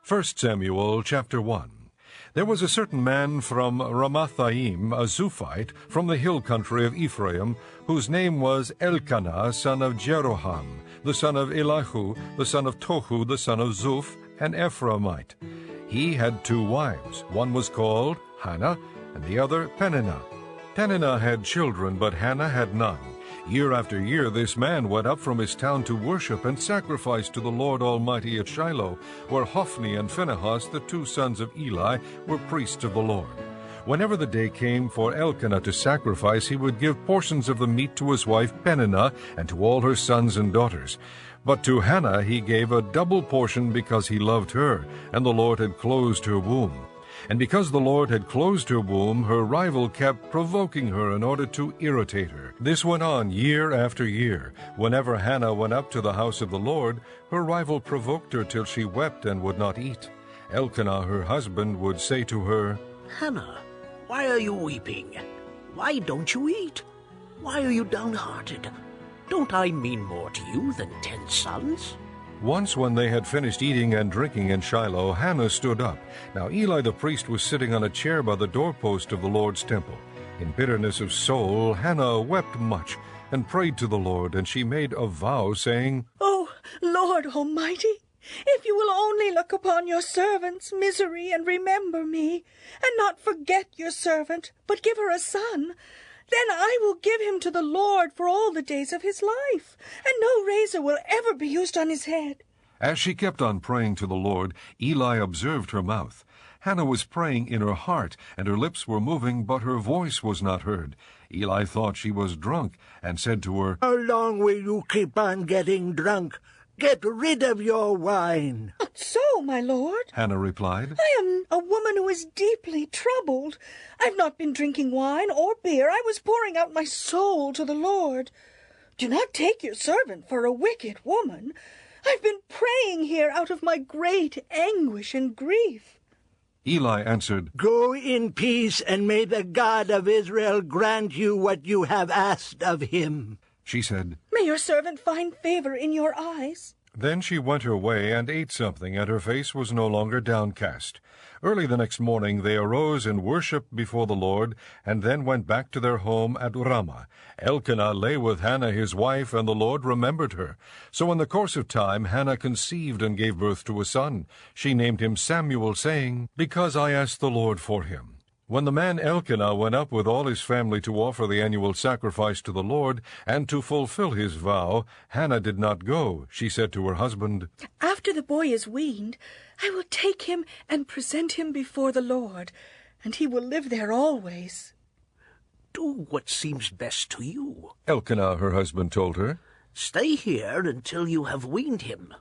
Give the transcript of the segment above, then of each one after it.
1 Samuel chapter 1. There was a certain man from Ramathaim, a Zuphite, from the hill country of Ephraim, whose name was Elkanah, son of Jeroham, the son of Elihu, the son of Tohu, the son of Zuph, an Ephraimite. He had 2 wives. One was called Hannah, and the other Peninnah. Peninnah had children, but Hannah had none. Year after year this man went up from his town to worship and sacrifice to the Lord Almighty at Shiloh, where Hophni and Phinehas, the 2 sons of Eli, were priests of the Lord. Whenever the day came for Elkanah to sacrifice, he would give portions of the meat to his wife Peninnah and to all her sons and daughters. But to Hannah he gave a double portion because he loved her, and the Lord had closed her womb. And because the Lord had closed her womb, her rival kept provoking her in order to irritate her. This went on year after year. Whenever Hannah went up to the house of the Lord, her rival provoked her till she wept and would not eat. Elkanah, her husband, would say to her, Hannah, why are you weeping? Why don't you eat? Why are you downhearted? Don't I mean more to you than 10 sons? Once when they had finished eating and drinking in Shiloh, Hannah stood up. Now Eli the priest was sitting on a chair by the doorpost of the Lord's temple. In bitterness of soul, Hannah wept much, and prayed to the Lord, and she made a vow, saying, O Lord Almighty, if you will only look upon your servant's misery and remember me, and not forget your servant, but give her a son, then I will give him to the Lord for all the days of his life, and no razor will ever be used on his head. As she kept on praying to the Lord, Eli observed her mouth. Hannah was praying in her heart, and her lips were moving, but her voice was not heard. Eli thought she was drunk, and said to her, How long will you keep on getting drunk? Get rid of your wine. Not so, my lord. Hannah replied, I am a woman who is deeply troubled. I've not been drinking wine or beer. I was pouring out my soul to the Lord. Do not take your servant for a wicked woman. I've been praying here out of my great anguish and grief. Eli answered, Go in peace, and may the God of Israel grant you what you have asked of him. She said, May your servant find favor in your eyes. Then she went her way and ate something, and her face was no longer downcast. Early the next morning they arose and worshipped before the Lord, and then went back to their home at Ramah. Elkanah lay with Hannah his wife, and the Lord remembered her. So in the course of time Hannah conceived and gave birth to a son. She named him Samuel, saying, Because I asked the Lord for him. When the man Elkanah went up with all his family to offer the annual sacrifice to the Lord, and to fulfill his vow, Hannah did not go. She said to her husband, After the boy is weaned, I will take him and present him before the Lord, and he will live there always. Do what seems best to you. Elkanah, her husband, told her. Stay here until you have weaned him.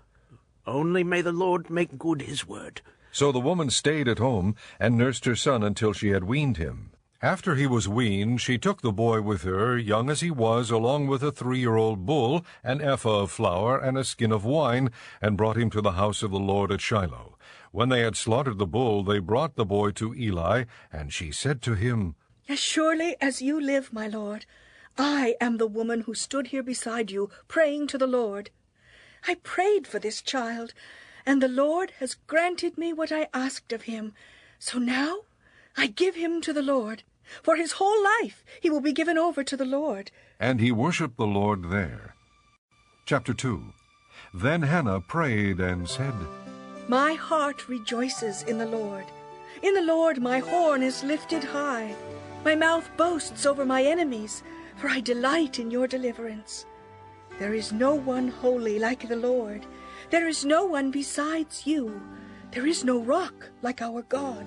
Only may the Lord make good his word. So the woman stayed at home and nursed her son until she had weaned him. After he was weaned, she took the boy with her, young as he was, along with a 3-year-old bull, an ephah of flour, and a skin of wine, and brought him to the house of the Lord at Shiloh. When they had slaughtered the bull, they brought the boy to Eli, and she said to him, As surely as you live, my lord, I am the woman who stood here beside you, praying to the Lord. I prayed for this child, and the Lord has granted me what I asked of him. So now I give him to the Lord. For his whole life he will be given over to the Lord. And he worshipped the Lord there. Chapter 2. Then Hannah prayed and said, My heart rejoices in the Lord. In the Lord my horn is lifted high. My mouth boasts over my enemies, for I delight in your deliverance. There is no one holy like the Lord. There is no one besides you. There is no rock like our God.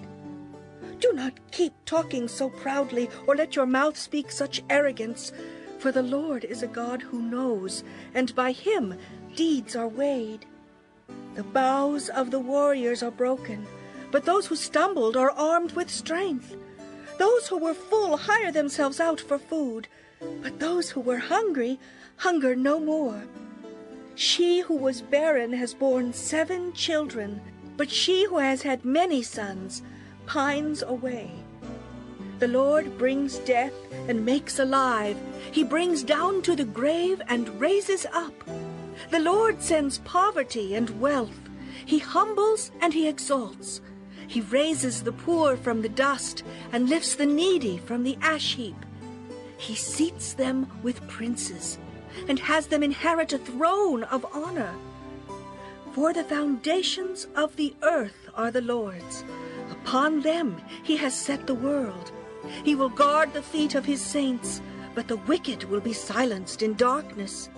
Do not keep talking so proudly, or let your mouth speak such arrogance, for the Lord is a God who knows, and by him deeds are weighed. The bows of the warriors are broken, but those who stumbled are armed with strength. Those who were full hire themselves out for food, but those who were hungry hunger no more. She who was barren has borne 7 children, but she who has had many sons pines away. The Lord brings death and makes alive. He brings down to the grave and raises up. The Lord sends poverty and wealth. He humbles and he exalts. He raises the poor from the dust and lifts the needy from the ash heap. He seats them with princes and has them inherit a throne of honor. For the foundations of the earth are the Lord's. Upon them he has set the world. He will guard the feet of his saints, but the wicked will be silenced in darkness.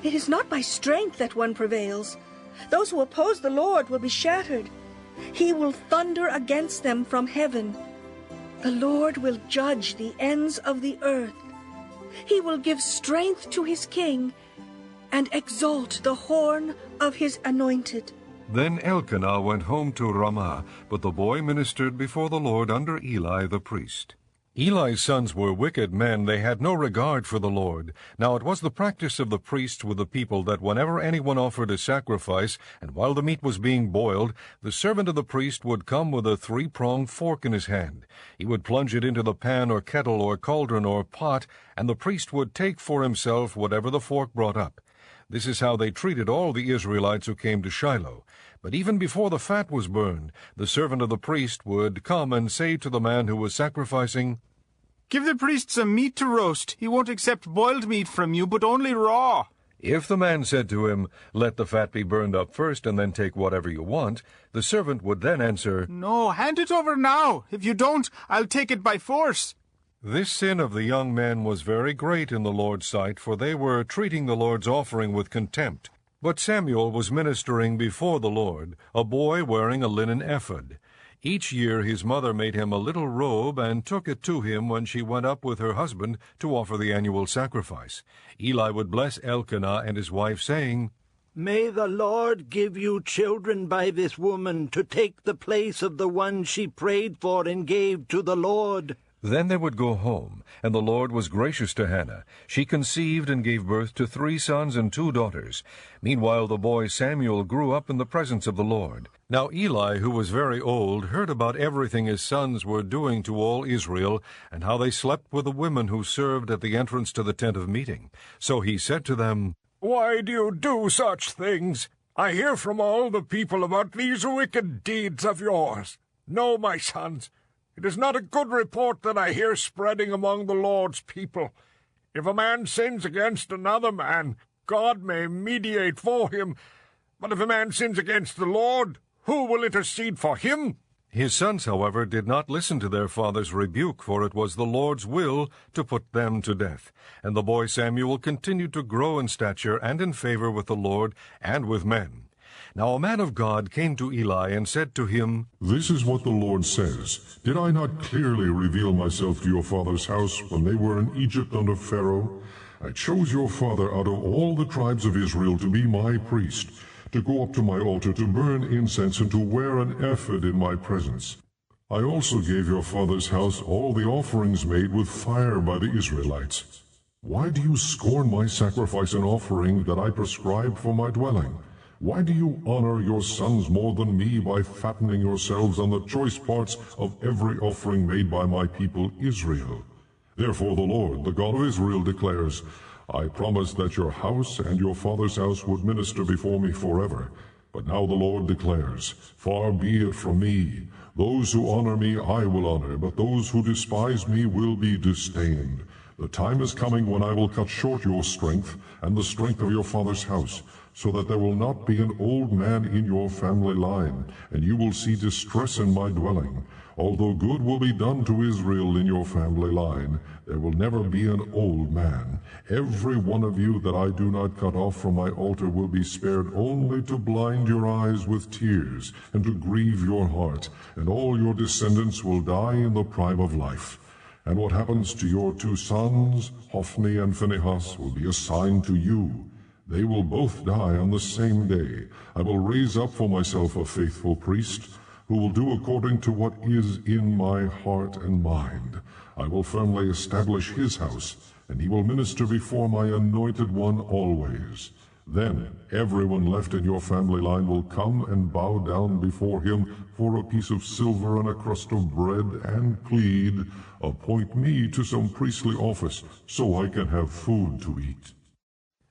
It is not by strength that one prevails. Those who oppose the Lord will be shattered. He will thunder against them from heaven. The Lord will judge the ends of the earth. He will give strength to his king and exalt the horn of his anointed. Then Elkanah went home to Ramah, but the boy ministered before the Lord under Eli the priest. Eli's sons were wicked men. They had no regard for the Lord. Now it was the practice of the priests with the people that whenever anyone offered a sacrifice, and while the meat was being boiled, the servant of the priest would come with a three-pronged fork in his hand. He would plunge it into the pan or kettle or cauldron or pot, and the priest would take for himself whatever the fork brought up. This is how they treated all the Israelites who came to Shiloh. But even before the fat was burned, the servant of the priest would come and say to the man who was sacrificing, "Give the priest some meat to roast. He won't accept boiled meat from you, but only raw." If the man said to him, "Let the fat be burned up first, and then take whatever you want," the servant would then answer, "No, hand it over now. If you don't, I'll take it by force." This sin of the young men was very great in the Lord's sight, for they were treating the Lord's offering with contempt. But Samuel was ministering before the Lord, a boy wearing a linen ephod. Each year his mother made him a little robe and took it to him when she went up with her husband to offer the annual sacrifice. Eli would bless Elkanah and his wife, saying, "May the Lord give you children by this woman to take the place of the one she prayed for and gave to the Lord." Then they would go home, and the Lord was gracious to Hannah. She conceived and gave birth to 3 sons and 2 daughters. Meanwhile the boy Samuel grew up in the presence of the Lord. Now Eli, who was very old, heard about everything his sons were doing to all Israel, and how they slept with the women who served at the entrance to the tent of meeting. So he said to them, "Why do you do such things? I hear from all the people about these wicked deeds of yours. No, my sons, it is not a good report that I hear spreading among the Lord's people. If a man sins against another man, God may mediate for him. But if a man sins against the Lord, who will intercede for him?" His sons, however, did not listen to their father's rebuke, for it was the Lord's will to put them to death. And the boy Samuel continued to grow in stature and in favor with the Lord and with men. Now a man of God came to Eli and said to him, "This is what the Lord says. Did I not clearly reveal myself to your father's house when they were in Egypt under Pharaoh? I chose your father out of all the tribes of Israel to be my priest, to go up to my altar to burn incense and to wear an ephod in my presence. I also gave your father's house all the offerings made with fire by the Israelites. Why do you scorn my sacrifice and offering that I prescribe for my dwelling? Why do you honor your sons more than me by fattening yourselves on the choice parts of every offering made by my people Israel? Therefore the Lord, the God of Israel, declares, I promised that your house and your father's house would minister before me forever. But now the Lord declares, Far be it from me. Those who honor me I will honor, but those who despise me will be disdained. The time is coming when I will cut short your strength and the strength of your father's house, so that there will not be an old man in your family line, and you will see distress in my dwelling. Although good will be done to Israel in your family line, there will never be an old man. Every one of you that I do not cut off from my altar will be spared only to blind your eyes with tears and to grieve your heart, and all your descendants will die in the prime of life. And what happens to your 2 sons, Hophni and Phinehas, will be a sign to you. They will both die on the same day. I will raise up for myself a faithful priest, who will do according to what is in my heart and mind. I will firmly establish his house, and he will minister before my anointed one always. Then everyone left in your family line will come and bow down before him for a piece of silver and a crust of bread, and plead, Appoint me to some priestly office, so I can have food to eat.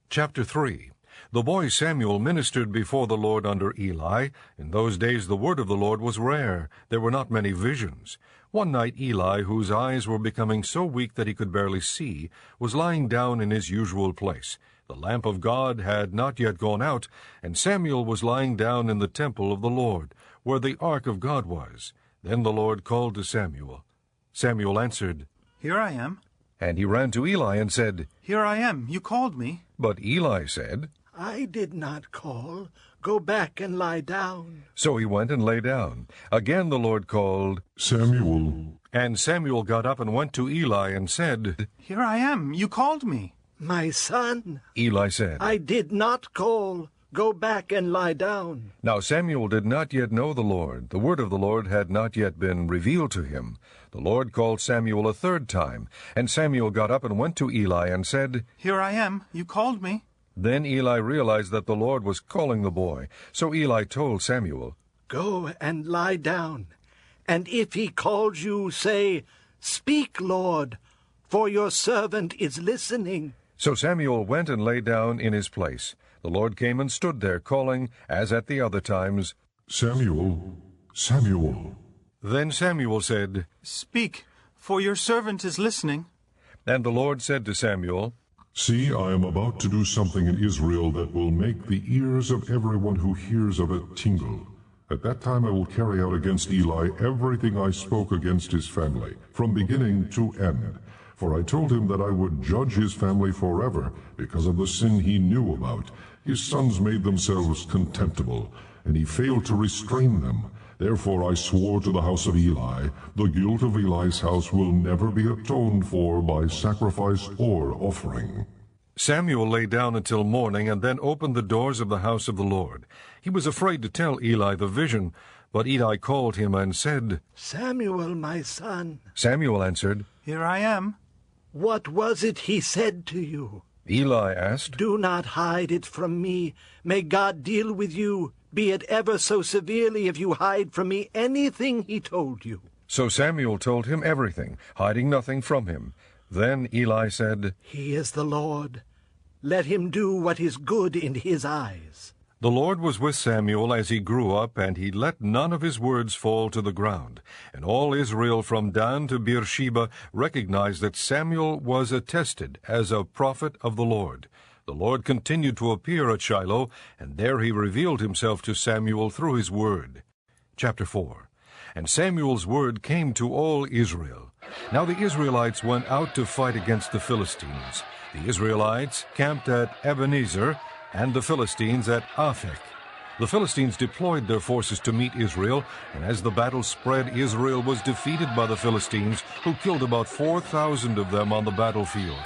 Chapter 3. The boy Samuel ministered before the Lord under Eli. In those days the word of the Lord was rare. There were not many visions. One night Eli, whose eyes were becoming so weak that he could barely see, was lying down in his usual place. The lamp of God had not yet gone out, and Samuel was lying down in the temple of the Lord, where the ark of God was. Then the Lord called to Samuel. Samuel answered, Here I am. And he ran to Eli and said, Here I am. You called me. But Eli said, I did not call. Go back and lie down. So he went and lay down. Again the Lord called, Samuel. And Samuel got up and went to Eli and said, Here I am. You called me. My son, Eli said, I did not call. Go back and lie down. Now Samuel did not yet know the Lord. The word of the Lord had not yet been revealed to him. The Lord called Samuel a third time, and Samuel got up and went to Eli and said, Here I am. You called me. Then Eli realized that the Lord was calling the boy. So Eli told Samuel, Go and lie down. And if he calls you, say, Speak, Lord, for your servant is listening. So Samuel went and lay down in his place. The Lord came and stood there, calling, as at the other times, Samuel, Samuel. Then Samuel said, Speak, for your servant is listening. And the Lord said to Samuel, See, I am about to do something in Israel that will make the ears of everyone who hears of it tingle. At that time I will carry out against Eli everything I spoke against his family, from beginning to end. For I told him that I would judge his family forever, because of the sin he knew about. His sons made themselves contemptible, and he failed to restrain them. Therefore I swore to the house of Eli, the guilt of Eli's house will never be atoned for by sacrifice or offering. Samuel lay down until morning, and then opened the doors of the house of the Lord. He was afraid to tell Eli the vision, but Eli called him and said, Samuel, my son. Samuel answered, Here I am. What was it he said to you? Eli asked, Do not hide it from me. May God deal with you, be it ever so severely, if you hide from me anything he told you. So Samuel told him everything, hiding nothing from him. Then Eli said, He is the Lord. Let him do what is good in his eyes. The Lord was with Samuel as he grew up, and he let none of his words fall to the ground. And all Israel from Dan to Beersheba recognized that Samuel was attested as a prophet of the Lord. The Lord continued to appear at Shiloh, and there he revealed himself to Samuel through his word. Chapter 4. And Samuel's word came to all Israel. Now the Israelites went out to fight against the Philistines. The Israelites camped at Ebenezer, and the Philistines at Aphek. The Philistines deployed their forces to meet Israel, and as the battle spread, Israel was defeated by the Philistines, who killed about 4,000 of them on the battlefield.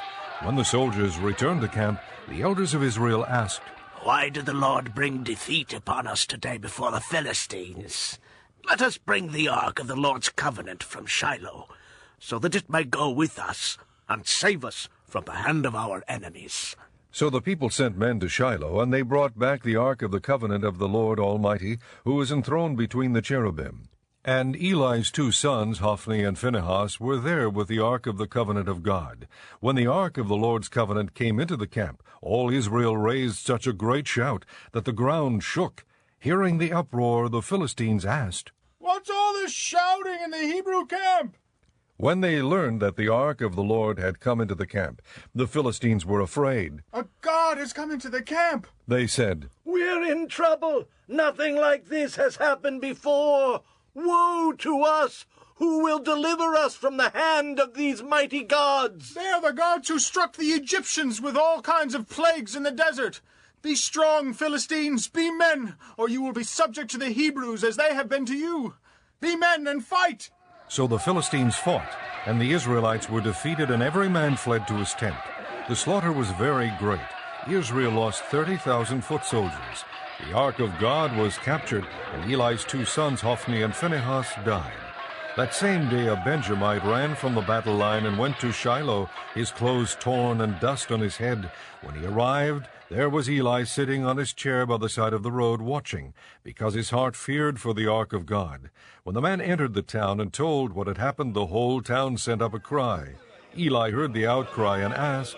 When the soldiers returned to camp, the elders of Israel asked, Why did the Lord bring defeat upon us today before the Philistines? Let us bring the ark of the Lord's covenant from Shiloh, so that it may go with us and save us from the hand of our enemies. So the people sent men to Shiloh, and they brought back the ark of the covenant of the Lord Almighty, who was enthroned between the cherubim. And Eli's 2 sons, Hophni and Phinehas, were there with the ark of the covenant of God. When the ark of the Lord's covenant came into the camp, all Israel raised such a great shout that the ground shook. Hearing the uproar, the Philistines asked, What's all this shouting in the Hebrew camp? When they learned that the ark of the Lord had come into the camp, the Philistines were afraid. A god has come into the camp. They said, We're in trouble. Nothing like this has happened before. Woe to us! Who will deliver us from the hand of these mighty gods? They are the gods who struck the Egyptians with all kinds of plagues in the desert. Be strong, Philistines, be men, or you will be subject to the Hebrews as they have been to you. Be men and fight! So the Philistines fought, and the Israelites were defeated, and every man fled to his tent. The slaughter was very great. Israel lost 30,000 foot soldiers. The ark of God was captured, and Eli's 2 sons, Hophni and Phinehas, died. That same day a Benjamite ran from the battle line and went to Shiloh, his clothes torn and dust on his head. When he arrived, there was Eli sitting on his chair by the side of the road watching, because his heart feared for the ark of God. When the man entered the town and told what had happened, the whole town sent up a cry. Eli heard the outcry and asked,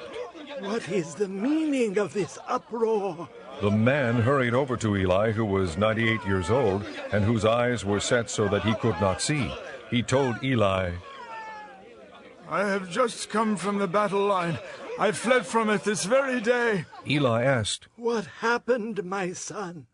What is the meaning of this uproar? The man hurried over to Eli, who was 98 years old, and whose eyes were set so that he could not see. He told Eli, I have just come from the battle line. I fled from it this very day. Eli asked, What happened, my son?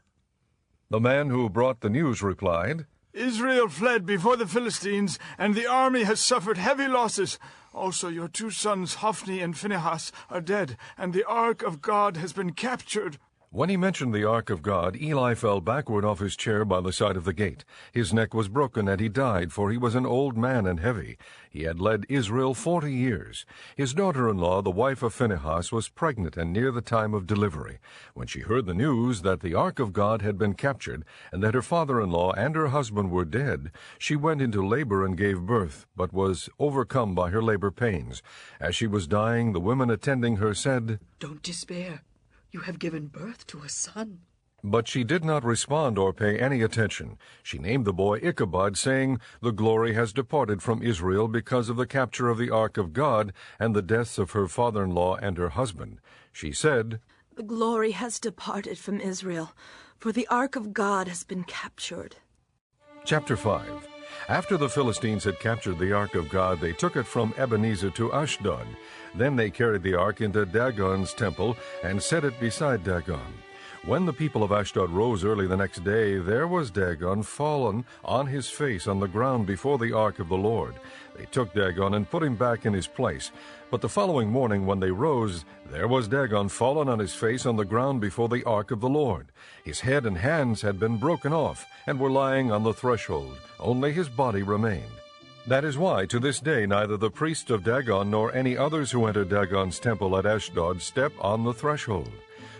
The man who brought the news replied, Israel fled before the Philistines, and the army has suffered heavy losses. Also your 2 sons, Hophni and Phinehas, are dead, and the ark of God has been captured. When he mentioned the ark of God, Eli fell backward off his chair by the side of the gate. His neck was broken, and he died, for he was an old man and heavy. He had led Israel 40 years. His daughter-in-law, the wife of Phinehas, was pregnant and near the time of delivery. When she heard the news that the ark of God had been captured, and that her father-in-law and her husband were dead, she went into labor and gave birth, but was overcome by her labor pains. As she was dying, the women attending her said, Don't despair. You have given birth to a son. But she did not respond or pay any attention. She named the boy Ichabod, saying, The glory has departed from Israel because of the capture of the ark of God and the deaths of her father-in-law and her husband. She said, The glory has departed from Israel, for the ark of God has been captured. Chapter 5. After the Philistines had captured the ark of God, they took it from Ebenezer to Ashdod. Then they carried the ark into Dagon's temple and set it beside Dagon. When the people of Ashdod rose early the next day, there was Dagon fallen on his face on the ground before the ark of the Lord. They took Dagon and put him back in his place. But the following morning when they rose, there was Dagon fallen on his face on the ground before the ark of the Lord. His head and hands had been broken off and were lying on the threshold. Only his body remained. That is why, to this day, neither the priests of Dagon nor any others who enter Dagon's temple at Ashdod step on the threshold.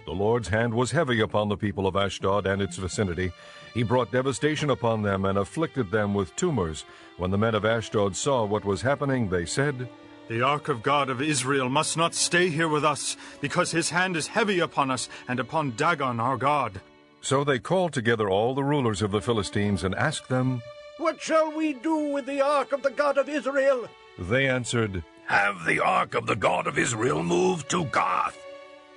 The Lord's hand was heavy upon the people of Ashdod and its vicinity. He brought devastation upon them and afflicted them with tumors. When the men of Ashdod saw what was happening, they said, The ark of God of Israel must not stay here with us, because his hand is heavy upon us and upon Dagon our God. So they called together all the rulers of the Philistines and asked them, What shall we do with the ark of the God of Israel? They answered, Have the ark of the God of Israel moved to Gath.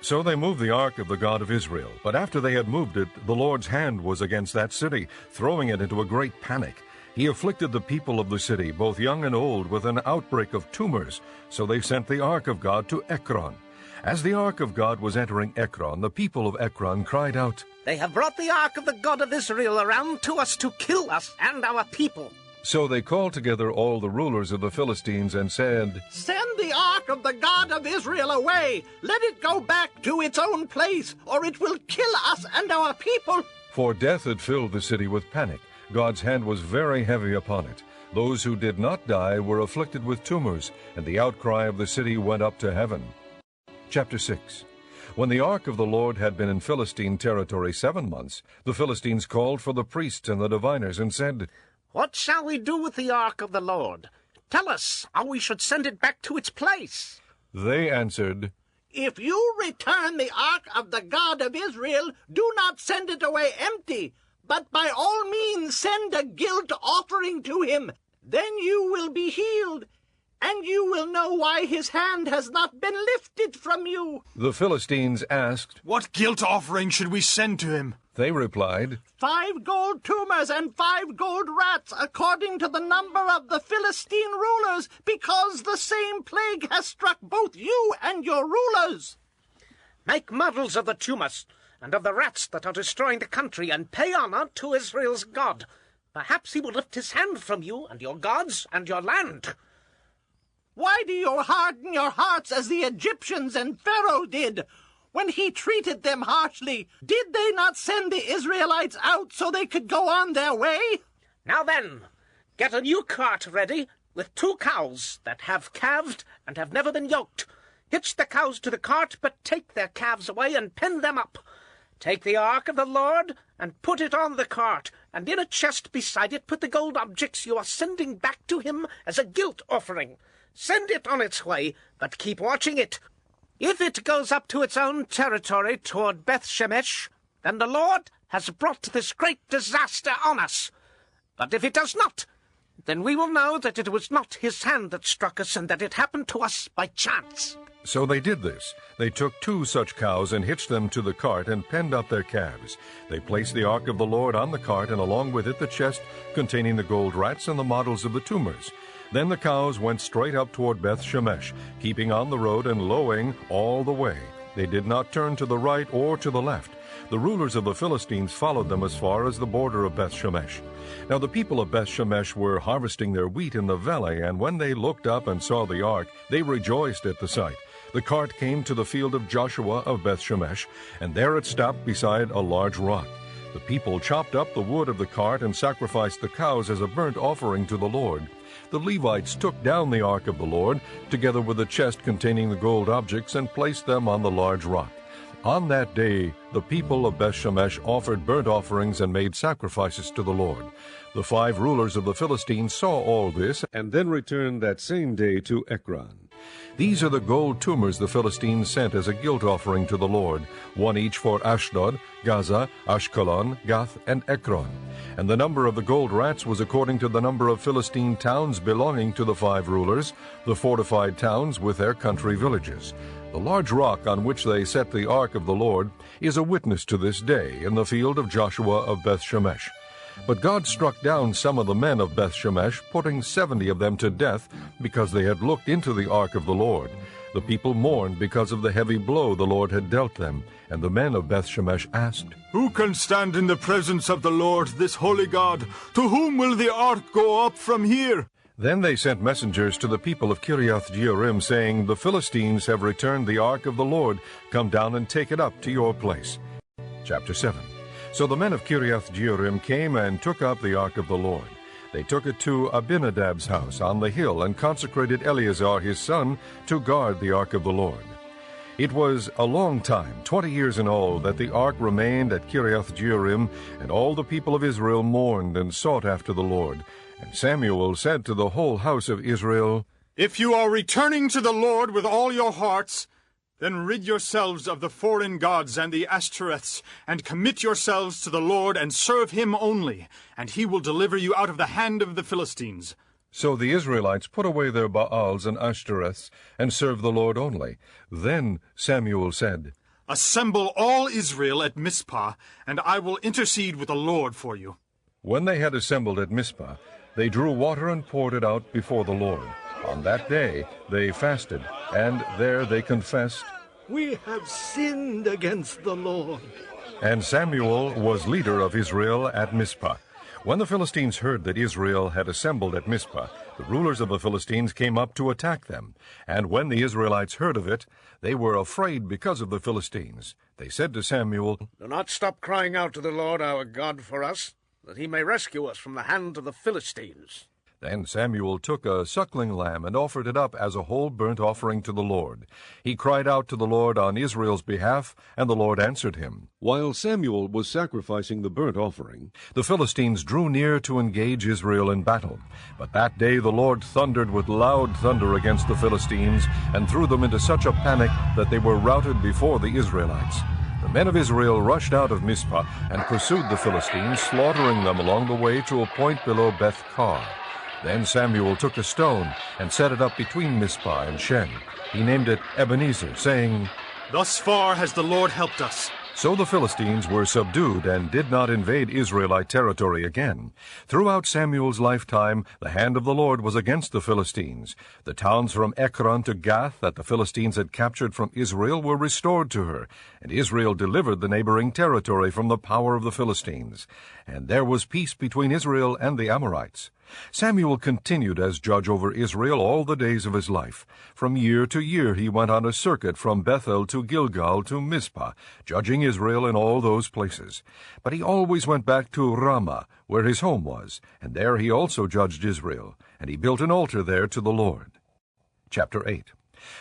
So they moved the ark of the God of Israel. But after they had moved it, the Lord's hand was against that city, throwing it into a great panic. He afflicted the people of the city, both young and old, with an outbreak of tumors. So they sent the ark of God to Ekron. As the ark of God was entering Ekron, the people of Ekron cried out, They have brought the ark of the God of Israel around to us to kill us and our people. So they called together all the rulers of the Philistines and said, Send the ark of the God of Israel away. Let it go back to its own place, or it will kill us and our people. For death had filled the city with panic. God's hand was very heavy upon it. Those who did not die were afflicted with tumors, and the outcry of the city went up to heaven. Chapter 6. When the ark of the Lord had been in Philistine territory 7 months, the Philistines called for the priests and the diviners and said, What shall we do with the ark of the Lord? Tell us how we should send it back to its place. They answered, If you return the ark of the God of Israel, do not send it away empty, but by all means send a guilt offering to him. Then you will be healed, and you will know why his hand has not been lifted from you. The Philistines asked, What guilt offering should we send to him? They replied, 5 gold tumors and 5 gold rats, according to the number of the Philistine rulers, because the same plague has struck both you and your rulers. Make models of the tumors and of the rats that are destroying the country, and pay honor to Israel's God. Perhaps he will lift his hand from you and your gods and your land. Why do you harden your hearts as the Egyptians and Pharaoh did? When he treated them harshly, did they not send the Israelites out so they could go on their way? Now then, get a new cart ready with 2 cows that have calved and have never been yoked. Hitch the cows to the cart, but take their calves away and pen them up. Take the ark of the Lord and put it on the cart, and in a chest beside it put the gold objects you are sending back to him as a guilt offering. Send it on its way, but keep watching it. If it goes up to its own territory toward Beth-Shemesh, then the Lord has brought this great disaster on us. But if it does not, Then we will know that it was not his hand that struck us, and that it happened to us by chance." So they did this. They took 2 such cows and hitched them to the cart and penned up their calves. They placed the ark of the Lord on the cart, and along with it the chest containing the gold rats and the models of the tumors. Then the cows went straight up toward Beth Shemesh, keeping on the road and lowing all the way. They did not turn to the right or to the left. The rulers of the Philistines followed them as far as the border of Beth Shemesh. Now the people of Beth Shemesh were harvesting their wheat in the valley, and when they looked up and saw the ark, they rejoiced at the sight. The cart came to the field of Joshua of Beth Shemesh, and there it stopped beside a large rock. The people chopped up the wood of the cart and sacrificed the cows as a burnt offering to the Lord. The Levites took down the ark of the Lord, together with the chest containing the gold objects, and placed them on the large rock. On that day the people of Beth Shemesh offered burnt offerings and made sacrifices to the Lord. The 5 rulers of the Philistines saw all this, and then returned that same day to Ekron. These are the gold tumors the Philistines sent as a guilt offering to the Lord, 1 each for Ashdod, Gaza, Ashkelon, Gath, and Ekron. And the number of the gold rats was according to the number of Philistine towns belonging to the 5 rulers, the fortified towns with their country villages. The large rock on which they set the ark of the Lord is a witness to this day in the field of Joshua of Beth Shemesh. But God struck down some of the men of Beth Shemesh, putting 70 of them to death, because they had looked into the ark of the Lord. The people mourned because of the heavy blow the Lord had dealt them, and the men of Beth Shemesh asked, "Who can stand in the presence of the Lord, this holy God? To whom will the ark go up from here?" Then they sent messengers to the people of Kiriath-Jearim, saying, "The Philistines have returned the ark of the Lord. Come down and take it up to your place." Chapter 7. So the men of Kiriath-Jearim came and took up the ark of the Lord. They took it to Abinadab's house on the hill, and consecrated Eleazar his son to guard the ark of the Lord. It was a long time, 20 years in all, that the ark remained at Kiriath-Jearim, and all the people of Israel mourned and sought after the Lord. And Samuel said to the whole house of Israel, "If you are returning to the Lord with all your hearts, then rid yourselves of the foreign gods and the Ashtoreths, and commit yourselves to the Lord and serve him only, and he will deliver you out of the hand of the Philistines." So the Israelites put away their Baals and Ashtoreths, and served the Lord only. Then Samuel said, "Assemble all Israel at Mizpah, and I will intercede with the Lord for you." When they had assembled at Mizpah, they drew water and poured it out before the Lord. On that day they fasted, and there they confessed, "We have sinned against the Lord." And Samuel was leader of Israel at Mizpah. When the Philistines heard that Israel had assembled at Mizpah, the rulers of the Philistines came up to attack them. And when the Israelites heard of it, they were afraid because of the Philistines. They said to Samuel, "Do not stop crying out to the Lord our God for us, that he may rescue us from the hand of the Philistines." Then Samuel took a suckling lamb and offered it up as a whole burnt offering to the Lord. He cried out to the Lord on Israel's behalf, and the Lord answered him. While Samuel was sacrificing the burnt offering, the Philistines drew near to engage Israel in battle. But that day the Lord thundered with loud thunder against the Philistines, and threw them into such a panic that they were routed before the Israelites. The men of Israel rushed out of Mizpah and pursued the Philistines, slaughtering them along the way to a point below Beth-kar. Then Samuel took a stone and set it up between Mizpah and Shen. He named it Ebenezer, saying, "Thus far has the Lord helped us." So the Philistines were subdued and did not invade Israelite territory again. Throughout Samuel's lifetime, the hand of the Lord was against the Philistines. The towns from Ekron to Gath that the Philistines had captured from Israel were restored to her, and Israel delivered the neighboring territory from the power of the Philistines. And there was peace between Israel and the Amorites. Samuel continued as judge over Israel all the days of his life. From year to year he went on a circuit from Bethel to Gilgal to Mizpah, judging Israel in all those places. But he always went back to Ramah, where his home was, and there he also judged Israel, and he built an altar there to the Lord. Chapter 8.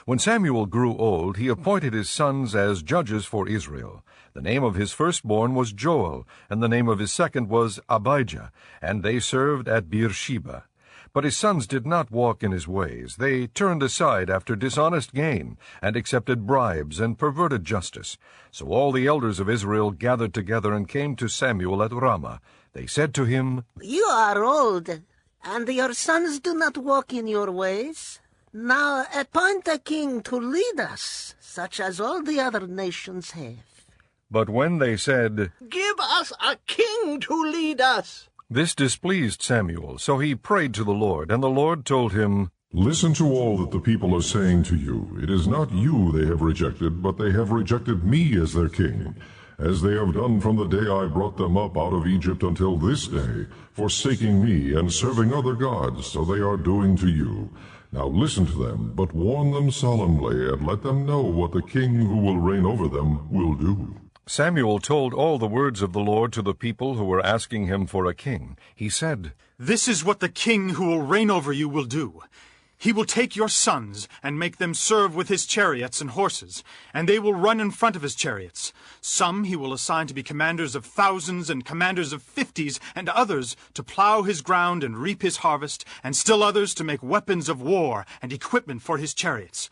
When Samuel grew old, he appointed his sons as judges for Israel. The name of his firstborn was Joel, and the name of his second was Abijah, and they served at Beersheba. But his sons did not walk in his ways. They turned aside after dishonest gain, and accepted bribes, and perverted justice. So all the elders of Israel gathered together and came to Samuel at Ramah. They said to him, "You are old, And your sons do not walk in your ways. Now appoint a king to lead us, such as all the other nations have. But when they said, Give us a king to lead us, this displeased Samuel, so he prayed to the Lord, and the Lord told him, Listen to all that the people are saying to you. It is not you they have rejected, but they have rejected me as their king, as they have done from the day I brought them up out of Egypt until this day, forsaking me and serving other gods, so they are doing to you. Now listen to them, but warn them solemnly, and let them know what the king who will reign over them will do. Samuel told all the words of the Lord to the people who were asking him for a king. He said, This is what the king who will reign over you will do. He will take your sons and make them serve with his chariots and horses, and they will run in front of his chariots. Some he will assign to be commanders of thousands and commanders of 50s, and others to plow his ground and reap his harvest, and still others to make weapons of war and equipment for his chariots.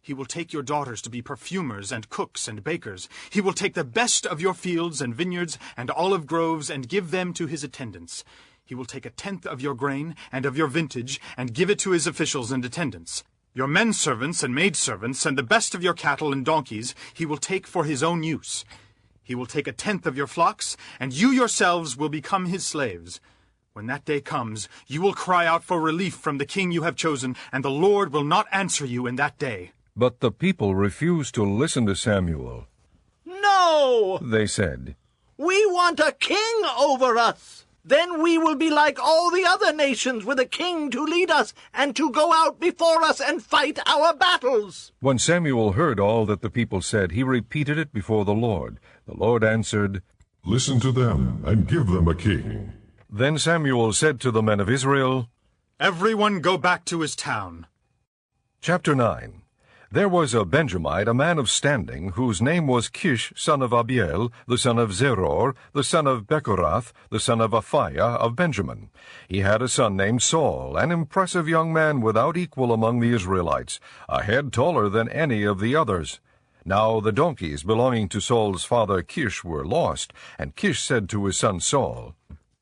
He will take your daughters to be perfumers and cooks and bakers. He will take the best of your fields and vineyards and olive groves and give them to his attendants. He will take 1/10 of your grain and of your vintage and give it to his officials and attendants. Your men servants and maidservants and the best of your cattle and donkeys he will take for his own use. He will take 1/10 of your flocks, and you yourselves will become his slaves. When that day comes, you will cry out for relief from the king you have chosen, and the Lord will not answer you in that day. But the people refused to listen to Samuel. No, They said, we want a king over us. Then we will be like all the other nations, with a king to lead us and to go out before us and fight our battles. When Samuel heard all that the people said, he repeated it before the Lord. The Lord answered, Listen to them, and give them a king. Then Samuel said to the men of Israel, Everyone go back to his town. Chapter 9. There was a Benjamite, a man of standing, whose name was Kish, son of Abiel, the son of Zeror, the son of Bechorath, the son of Aphiah of Benjamin. He had a son named Saul, an impressive young man without equal among the Israelites, a head taller than any of the others. Now the donkeys belonging to Saul's father Kish were lost, and Kish said to his son Saul,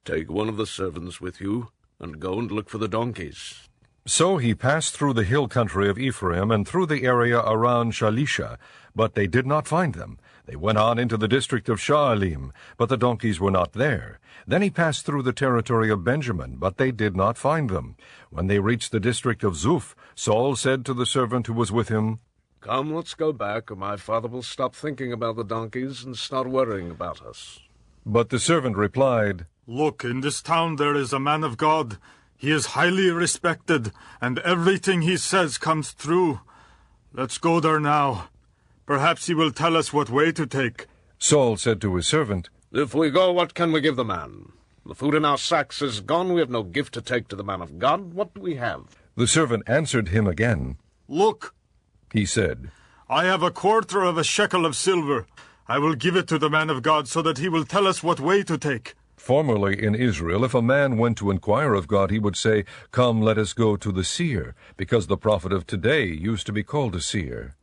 Take one of the servants with you, and go and look for the donkeys. So he passed through the hill country of Ephraim and through the area around Shalisha, but they did not find them. They went on into the district of Shaalim, but the donkeys were not there. Then he passed through the territory of Benjamin, but they did not find them. When they reached the district of Zuph, Saul said to the servant who was with him, Come, let's go back, or my father will stop thinking about the donkeys and start worrying about us. But the servant replied, Look, in this town there is a man of God. He is highly respected, and everything he says comes true. Let's go there now. Perhaps he will tell us what way to take. Saul said to his servant, If we go, what can we give the man? The food in our sacks is gone. We have no gift to take to the man of God. What do we have? The servant answered him again. Look, He said, I have 1/4 of a shekel of silver. I will give it to the man of God so that he will tell us what way to take. Formerly in Israel, if a man went to inquire of God, he would say, Come, let us go to the seer, because the prophet of today used to be called a seer.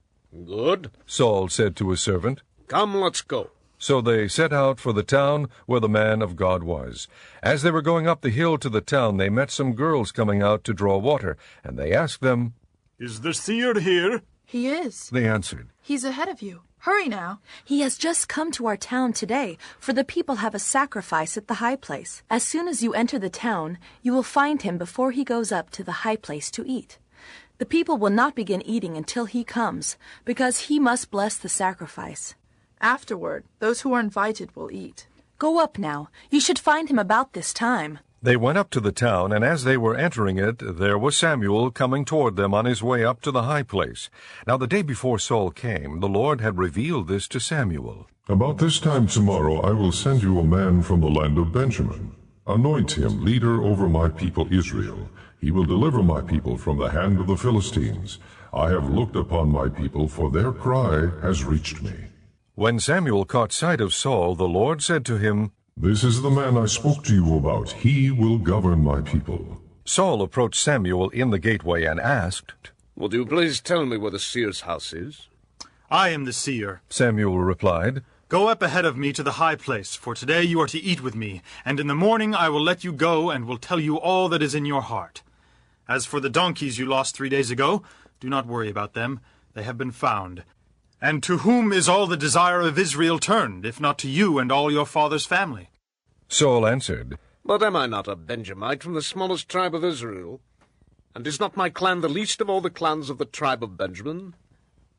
Good. Saul said to his servant. Come, let's go. So they set out for the town where the man of God was. As they were going up the hill to the town, they met some girls coming out to draw water, and they asked them, Is the seer here? He is. They answered, He's ahead of you. Hurry now. He has just come to our town today, for the people have a sacrifice at the high place. As soon as you enter the town, you will find him before he goes up to the high place to eat. The people will not begin eating until he comes, because he must bless the sacrifice. Afterward, those who are invited will eat. Go up now. You should find him about this time. They went up to the town, and as they were entering it, there was Samuel coming toward them on his way up to the high place. Now the day before Saul came, the Lord had revealed this to Samuel. About this time tomorrow I will send you a man from the land of Benjamin. Anoint him leader over my people Israel. He will deliver my people from the hand of the Philistines. I have looked upon my people, for their cry has reached me. When Samuel caught sight of Saul, the Lord said to him, This is the man I spoke to you about. He will govern my people. Saul approached Samuel in the gateway and asked, Would you please tell me where the seer's house is? I am the seer. Samuel replied, Go up ahead of me to the high place, for today you are to eat with me, and in the morning I will let you go and will tell you all that is in your heart. As for the donkeys you lost 3 days ago, do not worry about them. They have been found. And to whom is all the desire of Israel turned, if not to you and all your father's family? Saul answered, But am I not a Benjamite from the smallest tribe of Israel? And is not my clan the least of all the clans of the tribe of Benjamin?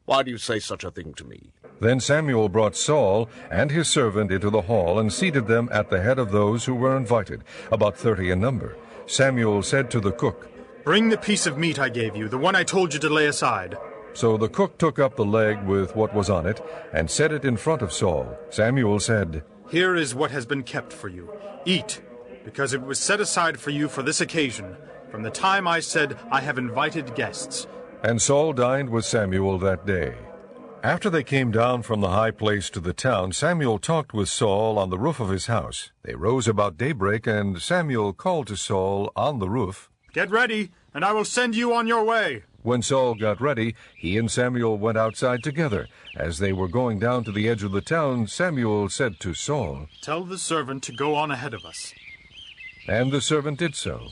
Why do you say such a thing to me? Then Samuel brought Saul and his servant into the hall and seated them at the head of those who were invited, about 30 in number. Samuel said to the cook, Bring the piece of meat I gave you, the one I told you to lay aside. So the cook took up the leg with what was on it and set it in front of Saul. Samuel said, Here is what has been kept for you. Eat, because it was set aside for you for this occasion, from the time I said, I have invited guests. And Saul dined with Samuel that day. After they came down from the high place to the town, Samuel talked with Saul on the roof of his house. They rose about daybreak, and Samuel called to Saul on the roof, Get ready, and I will send you on your way. When Saul got ready, he and Samuel went outside together. As they were going down to the edge of the town, Samuel said to Saul, Tell the servant to go on ahead of us. And the servant did so.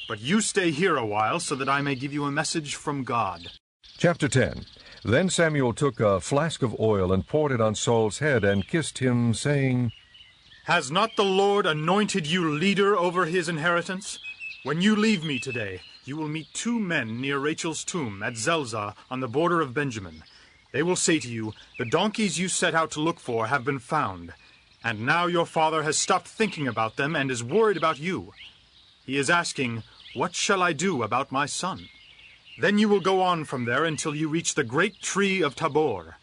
But you stay here a while, so that I may give you a message from God. Chapter 10. Then Samuel took a flask of oil and poured it on Saul's head and kissed him, saying, Has not the Lord anointed you leader over his inheritance? When you leave me today, you will meet 2 men near Rachel's tomb at Zelzah on the border of Benjamin. They will say to you, The donkeys you set out to look for have been found, and now your father has stopped thinking about them and is worried about you. He is asking, What shall I do about my son? Then you will go on from there until you reach the great tree of Tabor.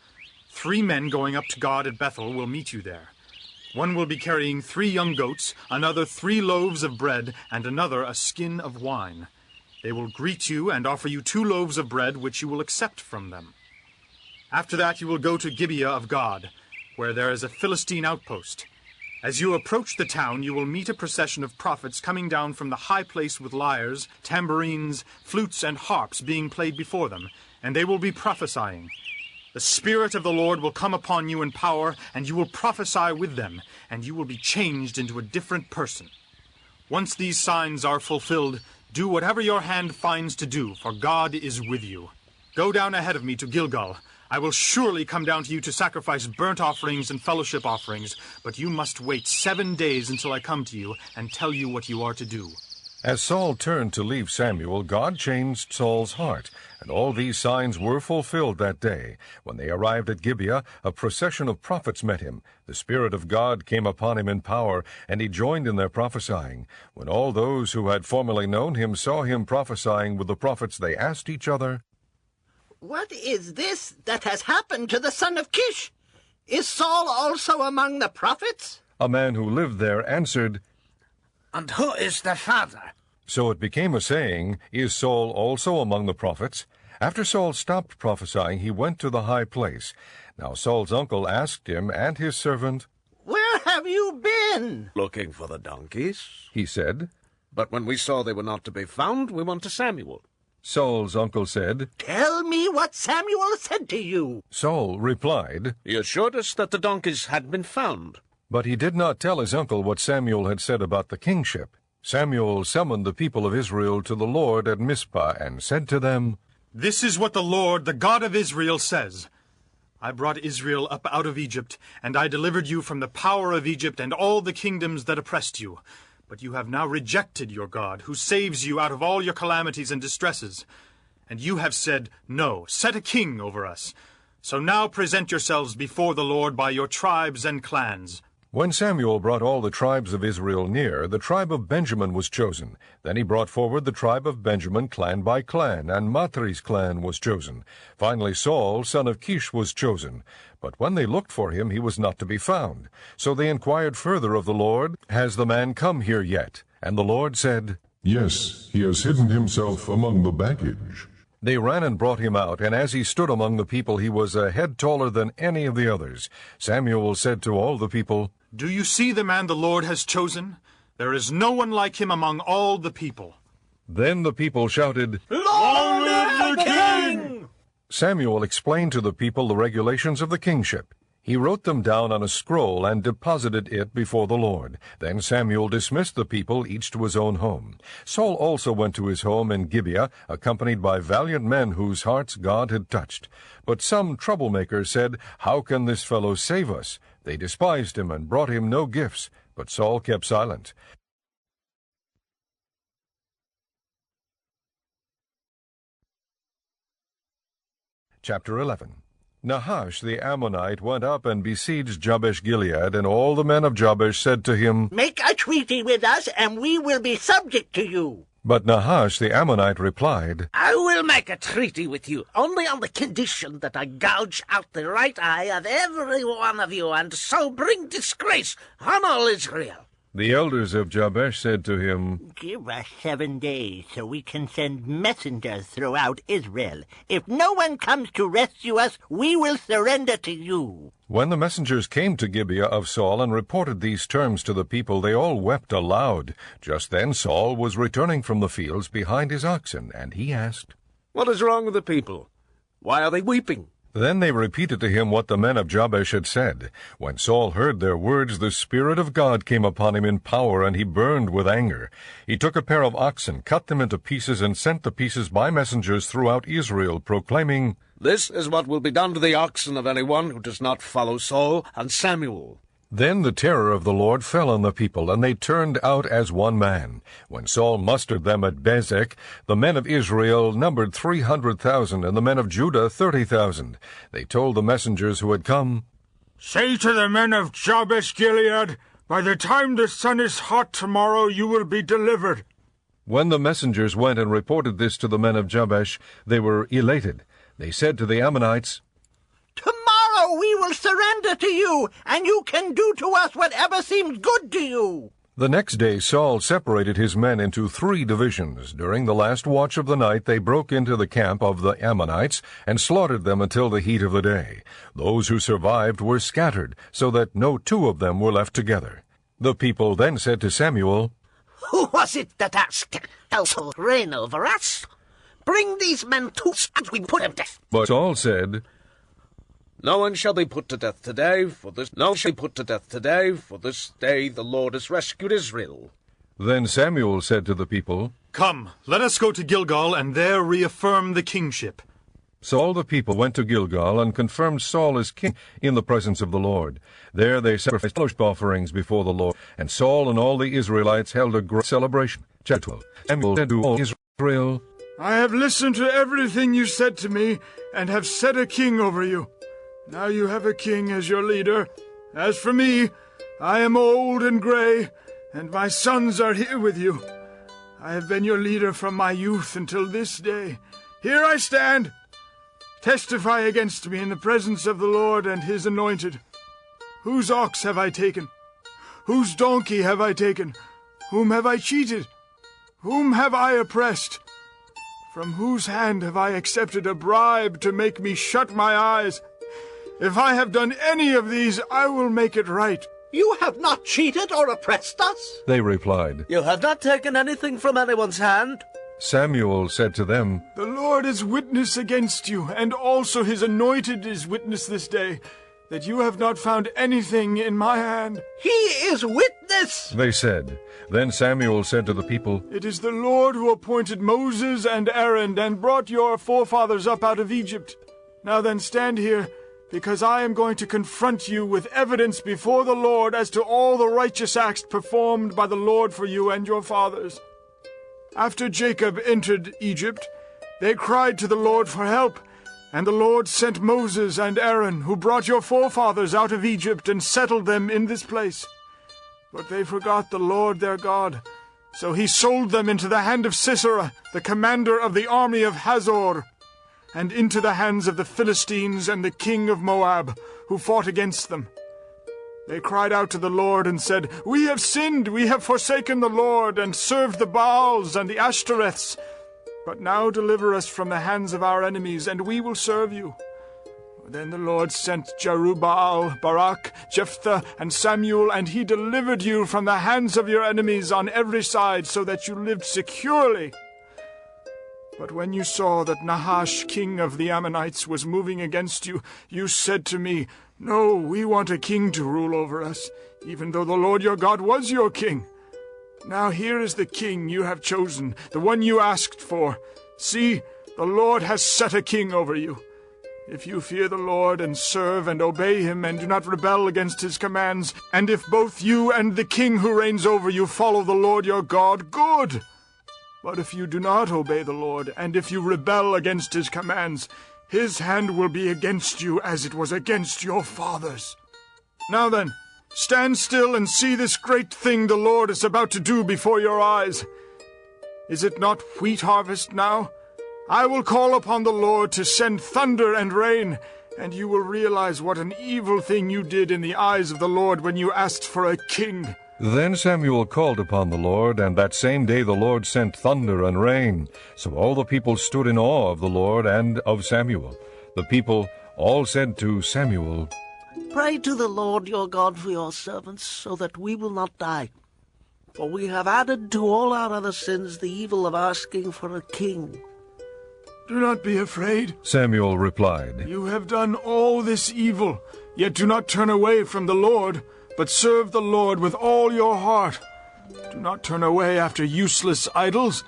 3 men going up to God at Bethel will meet you there. One will be carrying 3 young goats, another 3 loaves of bread, and another a skin of wine. They will greet you and offer you 2 loaves of bread, which you will accept from them. After that you will go to Gibeah of God, where there is a Philistine outpost. As you approach the town, you will meet a procession of prophets coming down from the high place with lyres, tambourines, flutes, and harps being played before them, and they will be prophesying. The Spirit of the Lord will come upon you in power, and you will prophesy with them, and you will be changed into a different person. Once these signs are fulfilled, do whatever your hand finds to do, for God is with you. Go down ahead of me to Gilgal. I will surely come down to you to sacrifice burnt offerings and fellowship offerings, but you must wait 7 days until I come to you and tell you what you are to do. As Saul turned to leave Samuel, God changed Saul's heart, and all these signs were fulfilled that day. When they arrived at Gibeah, a procession of prophets met him. The Spirit of God came upon him in power, and he joined in their prophesying. When all those who had formerly known him saw him prophesying with the prophets, they asked each other, What is this that has happened to the son of Kish? Is Saul also among the prophets? A man who lived there answered, And who is the father? So it became a saying, Is Saul also among the prophets? After Saul stopped prophesying, he went to the high place. Now Saul's uncle asked him and his servant, Where have you been? Looking for the donkeys. He said. But when we saw they were not to be found, we went to Samuel. Saul's uncle said, Tell me what Samuel said to you. Saul replied, He assured us that the donkeys had been found. But he did not tell his uncle what Samuel had said about the kingship. Samuel summoned the people of Israel to the Lord at Mizpah and said to them, This is what the Lord, the God of Israel, says. I brought Israel up out of Egypt, and I delivered you from the power of Egypt and all the kingdoms that oppressed you. But you have now rejected your God, who saves you out of all your calamities and distresses. And you have said, No, set a king over us. So now present yourselves before the Lord by your tribes and clans. When Samuel brought all the tribes of Israel near, the tribe of Benjamin was chosen. Then he brought forward the tribe of Benjamin clan by clan, and Matri's clan was chosen. Finally Saul, son of Kish, was chosen. But when they looked for him, he was not to be found. So they inquired further of the Lord, Has the man come here yet? And the Lord said, Yes, he has hidden himself among the baggage. They ran and brought him out, and as he stood among the people, he was a head taller than any of the others. Samuel said to all the people, Do you see the man the Lord has chosen? There is no one like him among all the people. Then the people shouted, Long live the king! Samuel explained to the people the regulations of the kingship. He wrote them down on a scroll and deposited it before the Lord. Then Samuel dismissed the people, each to his own home. Saul also went to his home in Gibeah, accompanied by valiant men whose hearts God had touched. But some troublemakers said, "How can this fellow save us?" They despised him and brought him no gifts, but Saul kept silent. Chapter 11. Nahash the Ammonite went up and besieged Jabesh-Gilead, and all the men of Jabesh said to him, "Make a treaty with us, and we will be subject to you." But Nahash the Ammonite replied, "I will make a treaty with you, only on the condition that I gouge out the right eye of every one of you, and so bring disgrace on all Israel." The elders of Jabesh said to him, "Give us 7 days so we can send messengers throughout Israel. If no one comes to rescue us, we will surrender to you." When the messengers came to Gibeah of Saul and reported these terms to the people, they all wept aloud. Just then Saul was returning from the fields behind his oxen, and he asked, "What is wrong with the people? Why are they weeping?" Then they repeated to him what the men of Jabesh had said. When Saul heard their words, the Spirit of God came upon him in power, and he burned with anger. He took a pair of oxen, cut them into pieces, and sent the pieces by messengers throughout Israel, proclaiming, "This is what will be done to the oxen of anyone who does not follow Saul and Samuel." Then the terror of the Lord fell on the people, and they turned out as one man. When Saul mustered them at Bezek, the men of Israel numbered 300,000, and the men of Judah 30,000. They told the messengers who had come, Say to the men of Jabesh-Gilead, by the time the sun is hot tomorrow you will be delivered. When the messengers went and reported this to the men of Jabesh, they were elated. They said to the Ammonites, "Tomorrow we will surrender to you, and you can do to us whatever seems good to you." The next day Saul separated his men into 3 divisions. During the last watch of the night they broke into the camp of the Ammonites and slaughtered them until the heat of the day. Those who survived were scattered, so that no 2 of them were left together. The people then said to Samuel, "Who was it that asked to reign over us? Bring these men to us, and we put them to death." But Saul said, No one shall be put to death today, for this day the Lord has rescued Israel. Then Samuel said to the people, "Come, let us go to Gilgal, and there reaffirm the kingship." So all the people went to Gilgal and confirmed Saul as king in the presence of the Lord. There they sacrificed fellowship offerings before the Lord, and Saul and all the Israelites held a great celebration. Chapter 12. Samuel said to all Israel, I have listened to everything you said to me, and have set a king over you. Now you have a king as your leader. As for me, I am old and gray, and my sons are here with you. I have been your leader from my youth until this day. Here I stand. Testify against me in the presence of the Lord and his anointed. Whose ox have I taken? Whose donkey have I taken? Whom have I cheated? Whom have I oppressed? From whose hand have I accepted a bribe to make me shut my eyes? If I have done any of these, I will make it right. "You have not cheated or oppressed us." They replied. "You have not taken anything from anyone's hand." Samuel said to them, The Lord is witness against you, and also his anointed is witness this day, that you have not found anything in my hand. "He is witness." They said. Then Samuel said to the people, It is the Lord who appointed Moses and Aaron and brought your forefathers up out of Egypt. Now then stand here, because I am going to confront you with evidence before the Lord as to all the righteous acts performed by the Lord for you and your fathers. After Jacob entered Egypt, they cried to the Lord for help, and the Lord sent Moses and Aaron, who brought your forefathers out of Egypt and settled them in this place. But they forgot the Lord their God, so he sold them into the hand of Sisera, the commander of the army of Hazor, and into the hands of the Philistines and the king of Moab, who fought against them. They cried out to the Lord and said, We have sinned, we have forsaken the Lord, and served the Baals and the Ashtoreths. But now deliver us from the hands of our enemies, and we will serve you. Then the Lord sent Jerubbaal, Barak, Jephthah, and Samuel, and he delivered you from the hands of your enemies on every side, so that you lived securely. But when you saw that Nahash, king of the Ammonites, was moving against you, you said to me, No, we want a king to rule over us, even though the Lord your God was your king. Now here is the king you have chosen, the one you asked for. See, the Lord has set a king over you. If you fear the Lord and serve and obey him and do not rebel against his commands, and if both you and the king who reigns over you follow the Lord your God, good. But if you do not obey the Lord, and if you rebel against his commands, his hand will be against you as it was against your fathers. Now then, stand still and see this great thing the Lord is about to do before your eyes. Is it not wheat harvest now? I will call upon the Lord to send thunder and rain, and you will realize what an evil thing you did in the eyes of the Lord when you asked for a king. Then Samuel called upon the Lord, and that same day the Lord sent thunder and rain. So all the people stood in awe of the Lord and of Samuel. The people all said to Samuel, Pray to the Lord your God for your servants, so that we will not die. For we have added to all our other sins the evil of asking for a king. Do not be afraid, Samuel replied. You have done all this evil, yet do not turn away from the Lord, but serve the Lord with all your heart. Do not turn away after useless idols.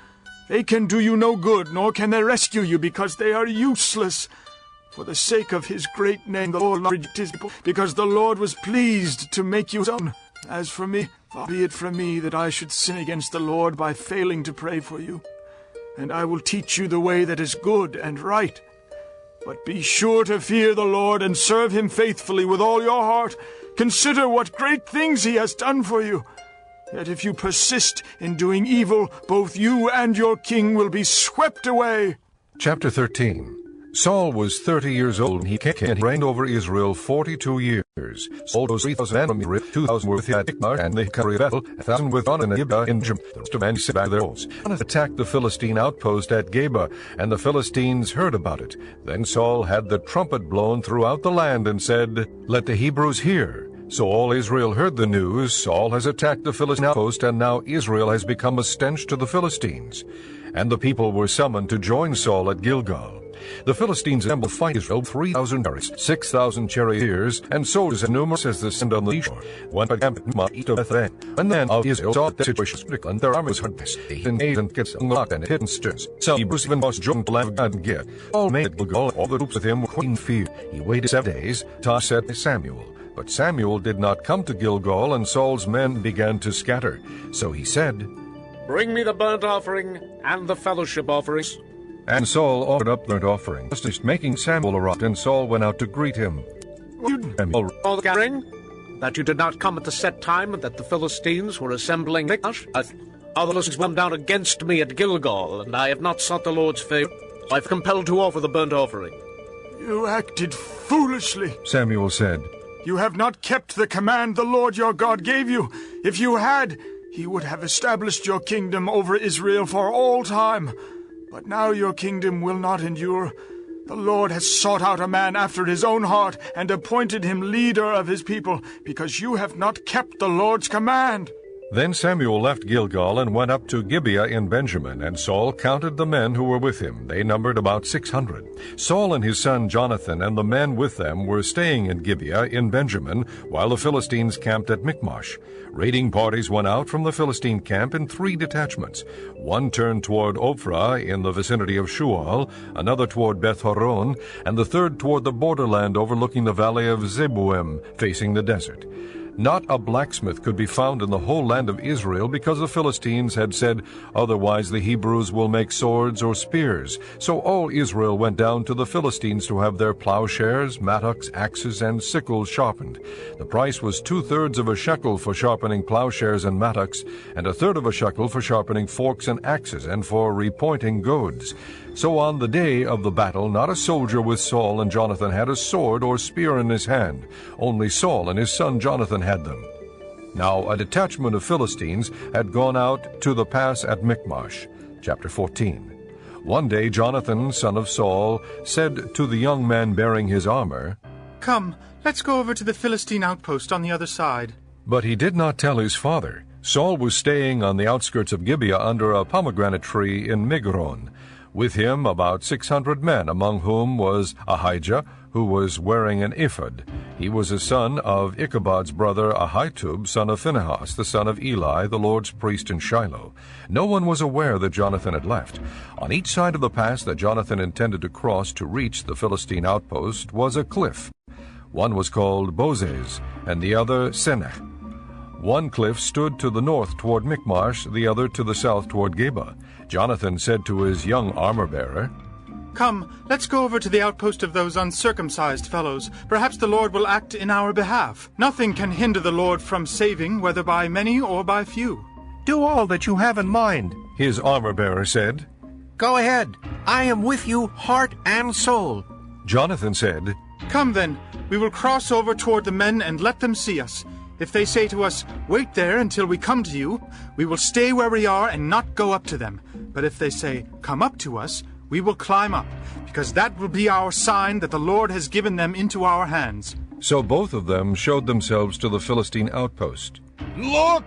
They can do you no good, nor can they rescue you, because they are useless. For the sake of his great name, the Lord rejected his people, because the Lord was pleased to make you his own. As for me, far be it from me that I should sin against the Lord by failing to pray for you. And I will teach you the way that is good and right. But be sure to fear the Lord and serve him faithfully with all your heart. Consider what great things he has done for you. Yet if you persist in doing evil, both you and your king will be swept away. Chapter 13. Saul was 30 years old, and he came and reigned over Israel 42 years. Saul was 3,000 enemies, 2,000 were with him at Michmash and the country of Bethel, 1,000 with On and Gibeah in Benjamin. The rest of men set back their oaths. Jonathan attacked the Philistine outpost at Gibeah, and the Philistines heard about it. Then Saul had the trumpet blown throughout the land and said, Let the Hebrews hear. So all Israel heard the news. Saul has attacked the Philistine outpost, and now Israel has become a stench to the Philistines. And the people were summoned to join Saul at Gilgal. The Philistines assembled to fight Israel, 3,000 chariots, 6,000 charioteers, and soldiers as numerous as the sand on the shore. One by camp at east of Bethlehem. When the men of Israel saw the situation, and their armies had this, they engaged and kits and locked and hidden stairs. Some Hebrews even was joined to land of God and Gid. All made Gilgal, all the troops with him were in fear. He waited 7 days. God said to Samuel. But Samuel did not come to Gilgal, and Saul's men began to scatter. So he said, Bring me the burnt offering and the fellowship offerings. And Saul offered up burnt offering, just making Samuel arrive, and Saul went out to greet him. Samuel, All the gathering, that you did not come at the set time, and that the Philistines were assembling Michmash. All the Philistines went down against me at Gilgal, and I have not sought the Lord's favor. I've compelled to offer the burnt offering. You acted foolishly, Samuel said. You have not kept the command the Lord your God gave you. If you had, he would have established your kingdom over Israel for all time. But now your kingdom will not endure. The Lord has sought out a man after his own heart and appointed him leader of his people, because you have not kept the Lord's command. Then Samuel left Gilgal and went up to Gibeah in Benjamin, and Saul counted the men who were with him. They numbered about 600. Saul and his son Jonathan and the men with them were staying in Gibeah in Benjamin, while the Philistines camped at Michmash. Raiding parties went out from the Philistine camp in 3 detachments. One turned toward Ophrah in the vicinity of Shual, another toward Beth-horon, and the third toward the borderland overlooking the valley of Zeboim, facing the desert. Not a blacksmith could be found in the whole land of Israel, because the Philistines had said, Otherwise the Hebrews will make swords or spears. So all Israel went down to the Philistines to have their plowshares, mattocks, axes, and sickles sharpened. The price was 2/3 of a shekel for sharpening plowshares and mattocks, and 1/3 of a shekel for sharpening forks and axes, and for repointing goads. So on the day of the battle, not a soldier with Saul and Jonathan had a sword or spear in his hand. Only Saul and his son Jonathan had them. Now a detachment of Philistines had gone out to the pass at Michmash. Chapter 14. One day Jonathan, son of Saul, said to the young man bearing his armor, Come, let's go over to the Philistine outpost on the other side. But he did not tell his father. Saul was staying on the outskirts of Gibeah under a pomegranate tree in Migron. With him about 600 men, among whom was Ahijah, who was wearing an ephod. He was a son of Ichabod's brother Ahitub, son of Phinehas, the son of Eli, the Lord's priest in Shiloh. No one was aware that Jonathan had left. On each side of the pass that Jonathan intended to cross to reach the Philistine outpost was a cliff. One was called Bozez, and the other Senech. One cliff stood to the north toward Michmash, the other to the south toward Geba. Jonathan said to his young armor-bearer, Come, let's go over to the outpost of those uncircumcised fellows. Perhaps the Lord will act in our behalf. Nothing can hinder the Lord from saving, whether by many or by few. Do all that you have in mind, his armor-bearer said. Go ahead. I am with you, heart and soul. Jonathan said, Come then, we will cross over toward the men and let them see us. If they say to us, Wait there until we come to you, we will stay where we are and not go up to them. But if they say, Come up to us, we will climb up, because that will be our sign that the Lord has given them into our hands. So both of them showed themselves to the Philistine outpost. Look,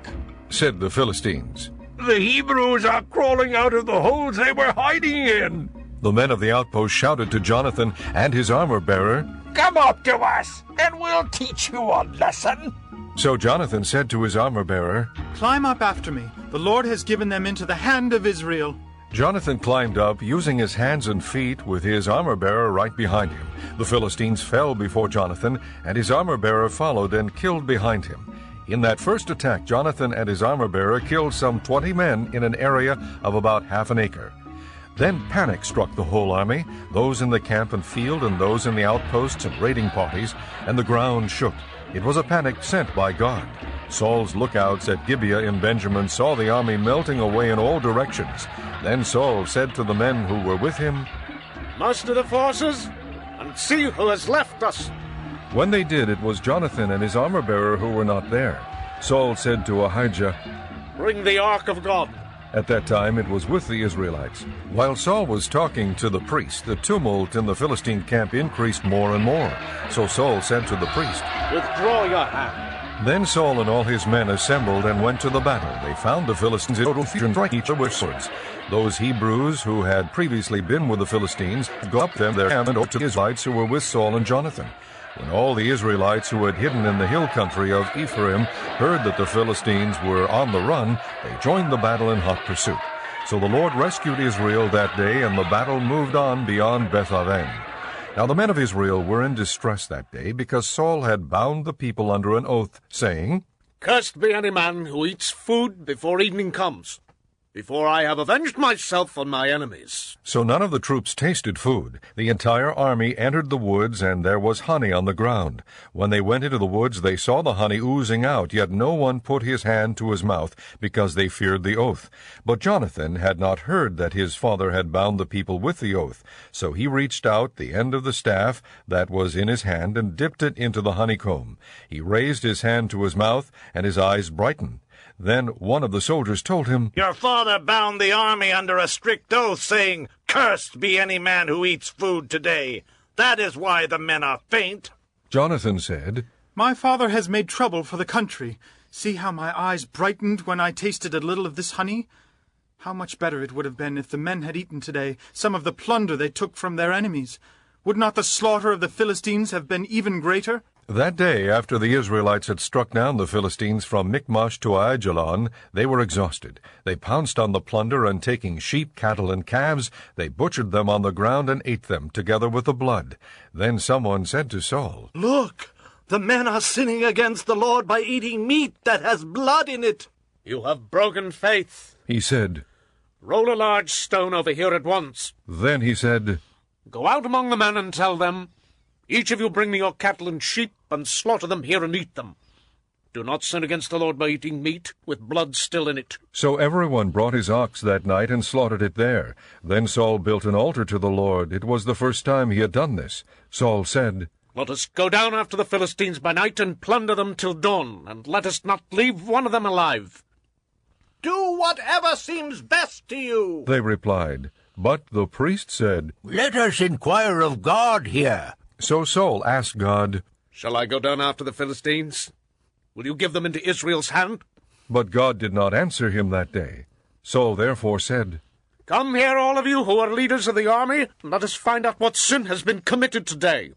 said the Philistines. the Hebrews are crawling out of the holes they were hiding in. The men of the outpost shouted to Jonathan and his armor-bearer, Come up to us, and we'll teach you a lesson. So Jonathan said to his armor-bearer, Climb up after me. The Lord has given them into the hand of Israel. Jonathan climbed up, using his hands and feet, with his armor-bearer right behind him. The Philistines fell before Jonathan, and his armor-bearer followed and killed behind him. In that first attack, Jonathan and his armor-bearer killed some 20 men in an area of about half an acre. Then panic struck the whole army, those in the camp and field and those in the outposts and raiding parties, and the ground shook. It was a panic sent by God. Saul's lookouts at Gibeah in Benjamin saw the army melting away in all directions. Then Saul said to the men who were with him, Muster the forces, and see who has left us. When they did, it was Jonathan and his armor-bearer who were not there. Saul said to Ahijah, Bring the ark of God. At that time it was with the Israelites. While Saul was talking to the priest, the tumult in the Philistine camp increased more and more. So Saul said to the priest, Withdraw your hand. Then Saul and all his men assembled and went to the battle. They found the Philistines in total fusion, striking each other with swords. Those Hebrews who had previously been with the Philistines got up them their camp and over to the Israelites who were with Saul and Jonathan. When all the Israelites who had hidden in the hill country of Ephraim heard that the Philistines were on the run, they joined the battle in hot pursuit. So the Lord rescued Israel that day, and the battle moved on beyond Beth-aven. Now the men of Israel were in distress that day, because Saul had bound the people under an oath, saying, Cursed be any man who eats food before evening comes, before I have avenged myself on my enemies. So none of the troops tasted food. The entire army entered the woods, and there was honey on the ground. When they went into the woods, they saw the honey oozing out, yet no one put his hand to his mouth, because they feared the oath. But Jonathan had not heard that his father had bound the people with the oath. So he reached out the end of the staff that was in his hand, and dipped it into the honeycomb. He raised his hand to his mouth, and his eyes brightened. Then one of the soldiers told him, Your father bound the army under a strict oath, saying, Cursed be any man who eats food today. That is why the men are faint. Jonathan said, My father has made trouble for the country. See how my eyes brightened when I tasted a little of this honey? How much better it would have been if the men had eaten today some of the plunder they took from their enemies. Would not the slaughter of the Philistines have been even greater? That day, after the Israelites had struck down the Philistines from Michmash to Aijalon, they were exhausted. They pounced on the plunder, and taking sheep, cattle, and calves, they butchered them on the ground and ate them, together with the blood. Then someone said to Saul, Look, the men are sinning against the Lord by eating meat that has blood in it. You have broken faith. He said. Roll a large stone over here at once. Then he said, Go out among the men and tell them, Each of you bring me your cattle and sheep, and slaughter them here and eat them. Do not sin against the Lord by eating meat with blood still in it. So everyone brought his ox that night and slaughtered it there. Then Saul built an altar to the Lord. It was the first time he had done this. Saul said, Let us go down after the Philistines by night and plunder them till dawn, and let us not leave one of them alive. Do whatever seems best to you, they replied. But the priest said, Let us inquire of God here. So Saul asked God, Shall I go down after the Philistines? Will you give them into Israel's hand? But God did not answer him that day. Saul therefore said, Come here, all of you who are leaders of the army, and let us find out what sin has been committed today.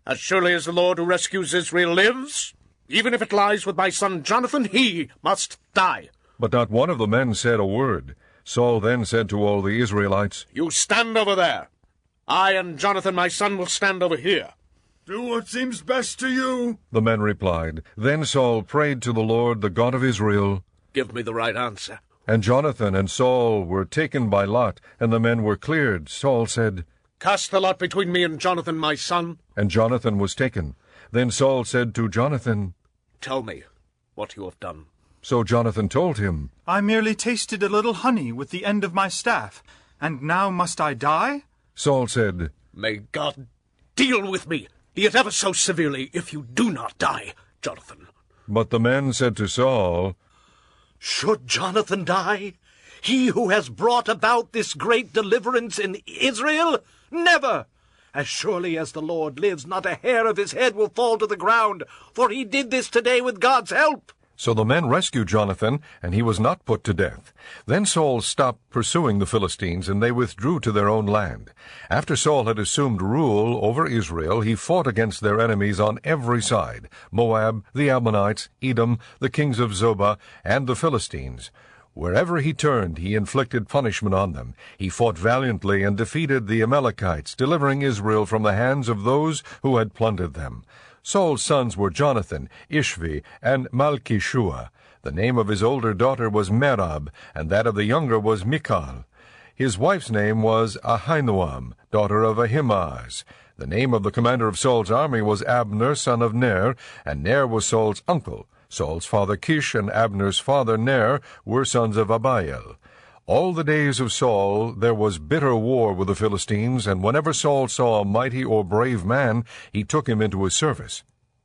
As surely as the Lord who rescues Israel lives, even if it lies with my son Jonathan, he must die. But not one of the men said a word. Saul then said to all the Israelites, You stand over there. I and Jonathan my son will stand over here. Do what seems best to you, the men replied. Then Saul prayed to the Lord, the God of Israel. Give me the right answer. And Jonathan and Saul were taken by lot, and the men were cleared. Saul said, Cast the lot between me and Jonathan my son. And Jonathan was taken. Then Saul said to Jonathan, Tell me what you have done. So Jonathan told him, I merely tasted a little honey with the end of my staff, and now must I die? Saul said, May God deal with me, be it ever so severely, if you do not die, Jonathan. But the men said to Saul, Should Jonathan die? He who has brought about this great deliverance in Israel? Never! As surely as the Lord lives, not a hair of his head will fall to the ground, for he did this today with God's help. So the men rescued Jonathan, and he was not put to death. Then Saul stopped pursuing the Philistines, and they withdrew to their own land. After Saul had assumed rule over Israel, he fought against their enemies on every side, Moab, the Ammonites, Edom, the kings of Zobah, and the Philistines. Wherever he turned, he inflicted punishment on them. He fought valiantly and defeated the Amalekites, delivering Israel from the hands of those who had plundered them. Saul's sons were Jonathan, Ishvi, and Malchishua. The name of his older daughter was Merab, and that of the younger was Michal. His wife's name was Ahinoam, daughter of Ahimaaz. The name of the commander of Saul's army was Abner, son of Ner, and Ner was Saul's uncle. Saul's father Kish and Abner's father Ner were sons of Abiel. All the days of Saul there was bitter war with the Philistines, and whenever Saul saw a mighty or brave man, he took him into his service.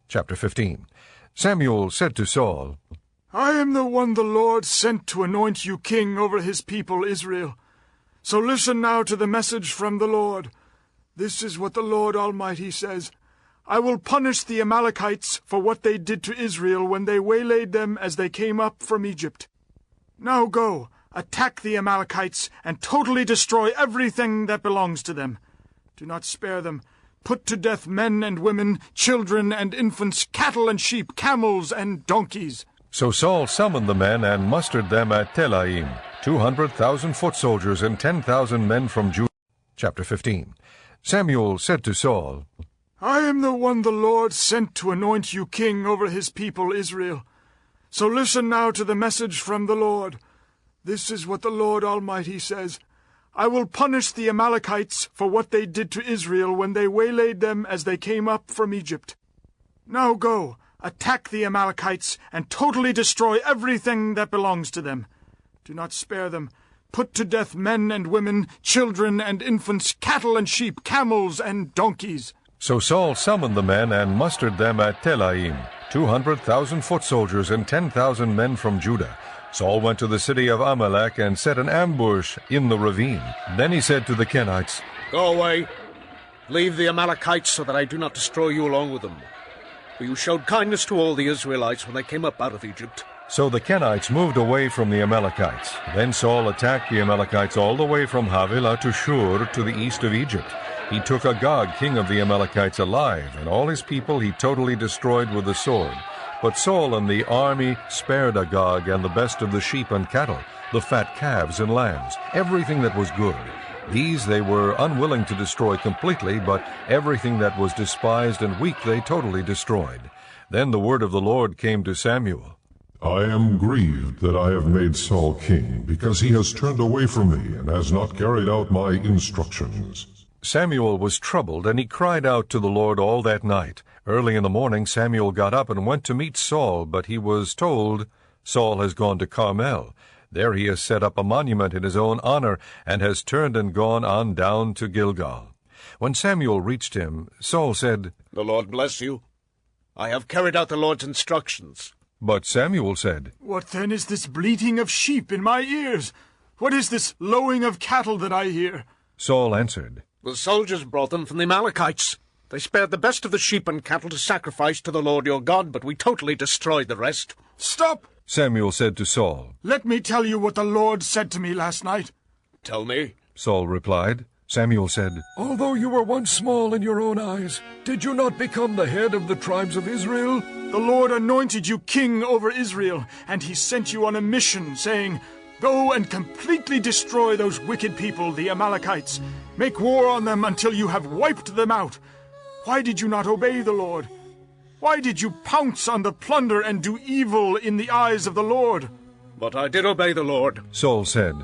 Chapter 15. Samuel said to Saul, I am the one the Lord sent to anoint you king over his people Israel. So listen now to the message from the Lord. This is what the Lord Almighty says. I will punish the Amalekites for what they did to Israel when they waylaid them as they came up from Egypt. Now go, attack the Amalekites, and totally destroy everything that belongs to them. Do not spare them. Put to death men and women, children and infants, cattle and sheep, camels and donkeys. So Saul summoned the men and mustered them at Telaim, 200,000 foot soldiers and 10,000 men from Judah. Chapter 15. Samuel said to Saul, I am the one the Lord sent to anoint you king over his people Israel. So listen now to the message from the Lord. This is what the Lord Almighty says. I will punish the Amalekites for what they did to Israel when they waylaid them as they came up from Egypt. Now go, attack the Amalekites, and totally destroy everything that belongs to them. Do not spare them. Put to death men and women, children and infants, cattle and sheep, camels and donkeys. So Saul summoned the men and mustered them at Telaim, 200,000 foot soldiers and 10,000 men from Judah. Saul went to the city of Amalek and set an ambush in the ravine. Then he said to the Kenites, Go away. Leave the Amalekites so that I do not destroy you along with them. For you showed kindness to all the Israelites when they came up out of Egypt. So the Kenites moved away from the Amalekites. Then Saul attacked the Amalekites all the way from Havilah to Shur to the east of Egypt. He took Agag, king of the Amalekites, alive, and all his people he totally destroyed with the sword. But Saul and the army spared Agag and the best of the sheep and cattle, the fat calves and lambs, everything that was good. These they were unwilling to destroy completely, but everything that was despised and weak they totally destroyed. Then the word of the Lord came to Samuel. I am grieved that I have made Saul king, because he has turned away from me and has not carried out my instructions. Samuel was troubled, and he cried out to the Lord all that night. Early in the morning Samuel got up and went to meet Saul, but he was told, Saul has gone to Carmel. There he has set up a monument in his own honor, and has turned and gone on down to Gilgal. When Samuel reached him, Saul said, The Lord bless you. I have carried out the Lord's instructions. But Samuel said, What then is this bleating of sheep in my ears? What is this lowing of cattle that I hear? Saul answered, The soldiers brought them from the Amalekites. They spared the best of the sheep and cattle to sacrifice to the Lord your God, but we totally destroyed the rest. Stop! Samuel said to Saul. Let me tell you what the Lord said to me last night. Tell me. Saul replied. Samuel said, Although you were once small in your own eyes, did you not become the head of the tribes of Israel? The Lord anointed you king over Israel, and he sent you on a mission, saying, Go and completely destroy those wicked people, the Amalekites. Make war on them until you have wiped them out. Why did you not obey the Lord? Why did you pounce on the plunder and do evil in the eyes of the Lord? But I did obey the Lord. Saul said,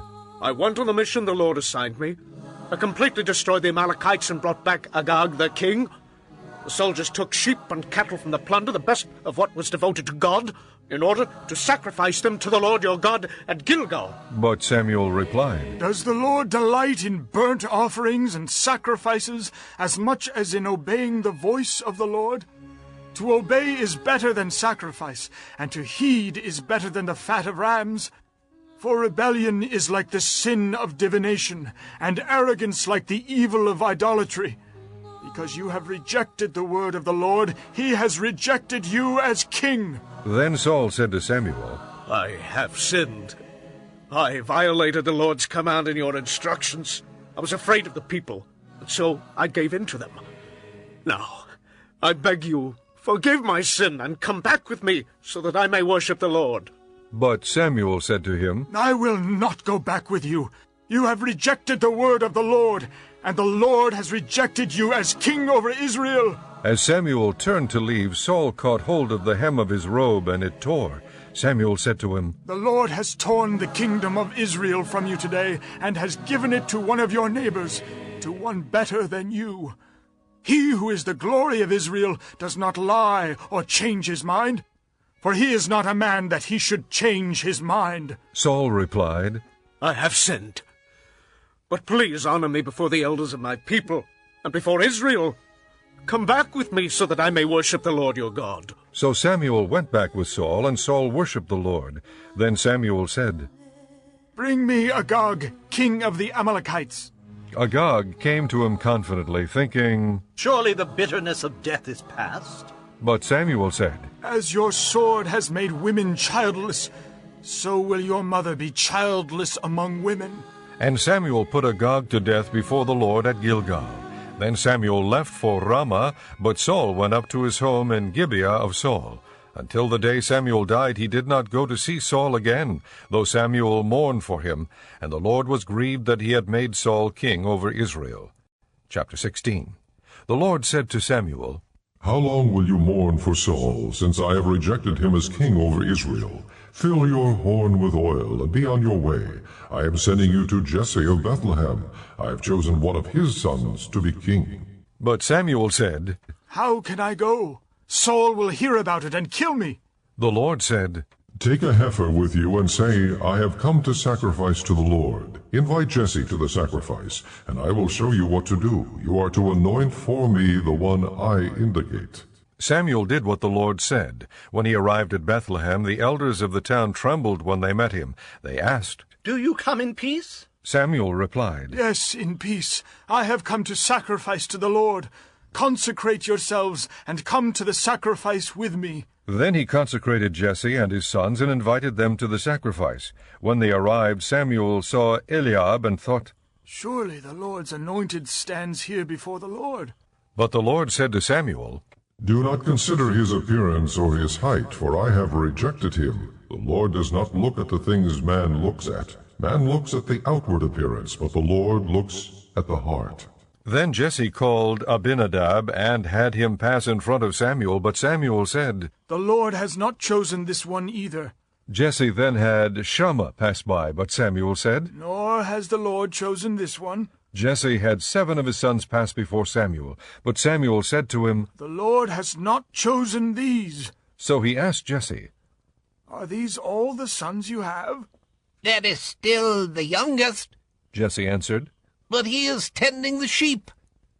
I went on the mission the Lord assigned me. I completely destroyed the Amalekites and brought back Agag the king. The soldiers took sheep and cattle from the plunder, the best of what was devoted to God, in order to sacrifice them to the Lord your God at Gilgal. But Samuel replied, Does the Lord delight in burnt offerings and sacrifices as much as in obeying the voice of the Lord? To obey is better than sacrifice, and to heed is better than the fat of rams. For rebellion is like the sin of divination, and arrogance like the evil of idolatry. Because you have rejected the word of the Lord, he has rejected you as king. Then Saul said to Samuel, I have sinned. I violated the Lord's command and your instructions. I was afraid of the people, and so I gave in to them. Now, I beg you, forgive my sin and come back with me so that I may worship the Lord. But Samuel said to him, I will not go back with you. You have rejected the word of the Lord, and the Lord has rejected you as king over Israel. As Samuel turned to leave, Saul caught hold of the hem of his robe, and it tore. Samuel said to him, The Lord has torn the kingdom of Israel from you today, and has given it to one of your neighbors, to one better than you. He who is the glory of Israel does not lie or change his mind, for he is not a man that he should change his mind. Saul replied, I have sinned. But please honor me before the elders of my people and before Israel. Come back with me so that I may worship the Lord your God. So Samuel went back with Saul, and Saul worshipped the Lord. Then Samuel said, Bring me Agag, king of the Amalekites. Agag came to him confidently, thinking, Surely the bitterness of death is past. But Samuel said, As your sword has made women childless, so will your mother be childless among women. And Samuel put Agag to death before the Lord at Gilgal. Then Samuel left for Ramah, but Saul went up to his home in Gibeah of Saul. Until the day Samuel died, he did not go to see Saul again, though Samuel mourned for him, and the Lord was grieved that he had made Saul king over Israel. Chapter 16. The Lord said to Samuel, How long will you mourn for Saul, since I have rejected him as king over Israel? Fill your horn with oil, and be on your way. I am sending you to Jesse of Bethlehem. I have chosen one of his sons to be king. But Samuel said, How can I go? Saul will hear about it and kill me. The Lord said, Take a heifer with you and say, I have come to sacrifice to the Lord. Invite Jesse to the sacrifice, and I will show you what to do. You are to anoint for me the one I indicate. Samuel did what the Lord said. When he arrived at Bethlehem, the elders of the town trembled when they met him. They asked, Do you come in peace? Samuel replied, Yes, in peace. I have come to sacrifice to the Lord. Consecrate yourselves and come to the sacrifice with me. Then he consecrated Jesse and his sons and invited them to the sacrifice. When they arrived, Samuel saw Eliab and thought, Surely the Lord's anointed stands here before the Lord. But the Lord said to Samuel, Do not consider his appearance or his height, for I have rejected him. The Lord does not look at the things man looks at. Man looks at the outward appearance, but the Lord looks at the heart. Then Jesse called Abinadab and had him pass in front of Samuel, but Samuel said, The Lord has not chosen this one either. Jesse then had Shammah pass by, but Samuel said, Nor has the Lord chosen this one. Jesse had 7 of his sons pass before Samuel, but Samuel said to him, The Lord has not chosen these. So he asked Jesse, Are these all the sons you have? That is still the youngest, Jesse answered. but he is tending the sheep.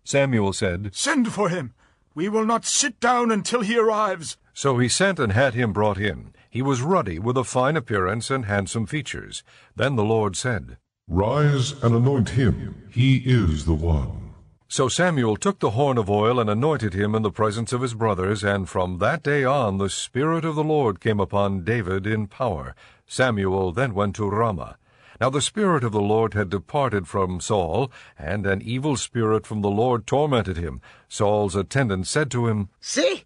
Samuel said, Send for him. We will not sit down until he arrives. So he sent and had him brought in. He was ruddy, with a fine appearance and handsome features. Then the Lord said, Rise and anoint him. He is the one. So Samuel took the horn of oil and anointed him in the presence of his brothers, and from that day on the Spirit of the Lord came upon David in power. Samuel then went to Ramah. Now the Spirit of the Lord had departed from Saul, and an evil spirit from the Lord tormented him. Saul's attendant said to him, See,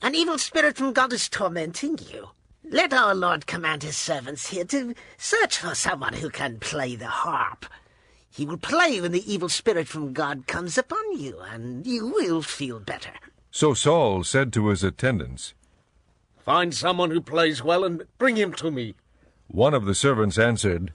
an evil spirit from God is tormenting you. Let our Lord command his servants here to search for someone who can play the harp. He will play when the evil spirit from God comes upon you, and you will feel better. So Saul said to his attendants, Find someone who plays well and bring him to me. One of the servants answered,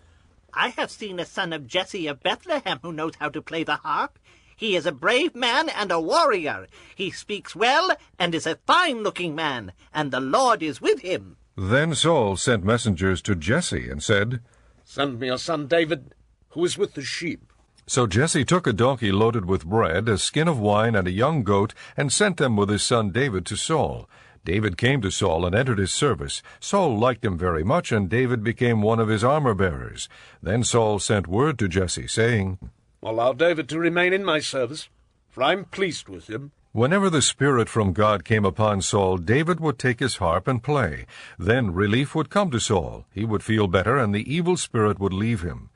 I have seen a son of Jesse of Bethlehem who knows how to play the harp. He is a brave man and a warrior. He speaks well and is a fine-looking man, and the Lord is with him. Then Saul sent messengers to Jesse and said, Send me your son David, who is with the sheep. So Jesse took a donkey loaded with bread, a skin of wine, and a young goat, and sent them with his son David to Saul. David came to Saul and entered his service. Saul liked him very much, and David became one of his armor-bearers. Then Saul sent word to Jesse, saying, Allow David to remain in my service, for I am pleased with him. Whenever the Spirit from God came upon Saul, David would take his harp and play. Then relief would come to Saul. He would feel better, and the evil spirit would leave him.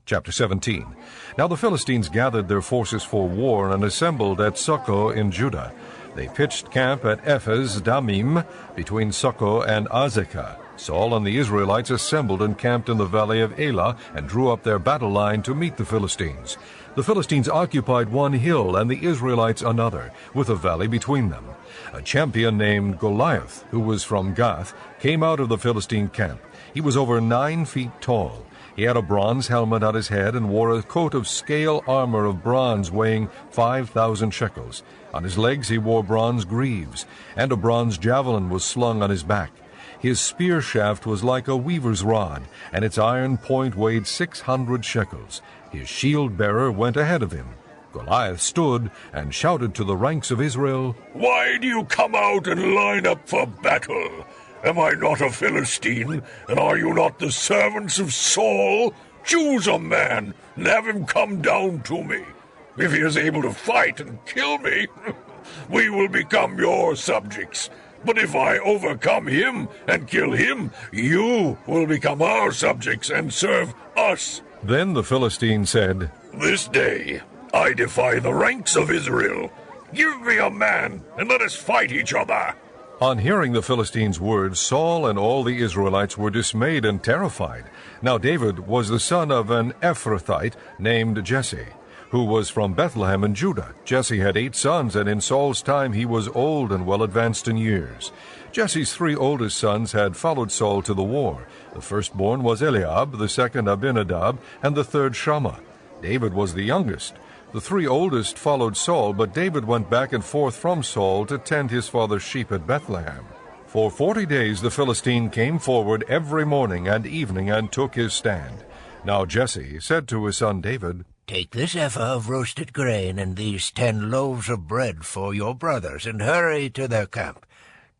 Chapter 17. Now the Philistines gathered their forces for war and assembled at Socoh in Judah. They pitched camp at Ephes Damim, between Socoh and Azekah. Saul and the Israelites assembled and camped in the valley of Elah, and drew up their battle line to meet the Philistines. The Philistines occupied one hill, and the Israelites another, with a valley between them. A champion named Goliath, who was from Gath, came out of the Philistine camp. He was over 9 feet tall. He had a bronze helmet on his head and wore a coat of scale armor of bronze weighing 5,000 shekels. On his legs he wore bronze greaves, and a bronze javelin was slung on his back. His spear shaft was like a weaver's rod, and its iron point weighed 600 shekels. His shield-bearer went ahead of him. Goliath stood and shouted to the ranks of Israel, Why do you come out and line up for battle? Am I not a Philistine, and are you not the servants of Saul? Choose a man, and have him come down to me. If he is able to fight and kill me, we will become your subjects. But if I overcome him and kill him, you will become our subjects and serve us. Then the Philistine said, This day I defy the ranks of Israel. Give me a man, and let us fight each other. On hearing the Philistines' words, Saul and all the Israelites were dismayed and terrified. Now David was the son of an Ephrathite named Jesse, who was from Bethlehem in Judah. Jesse had 8 sons, and in Saul's time he was old and well advanced in years. Jesse's 3 oldest sons had followed Saul to the war. The firstborn was Eliab, the second Abinadab, and the third Shammah. David was the youngest. The 3 oldest followed Saul, but David went back and forth from Saul to tend his father's sheep at Bethlehem. For 40 days the Philistine came forward every morning and evening and took his stand. Now Jesse said to his son David, Take this ephah of roasted grain and these 10 loaves of bread for your brothers, and hurry to their camp.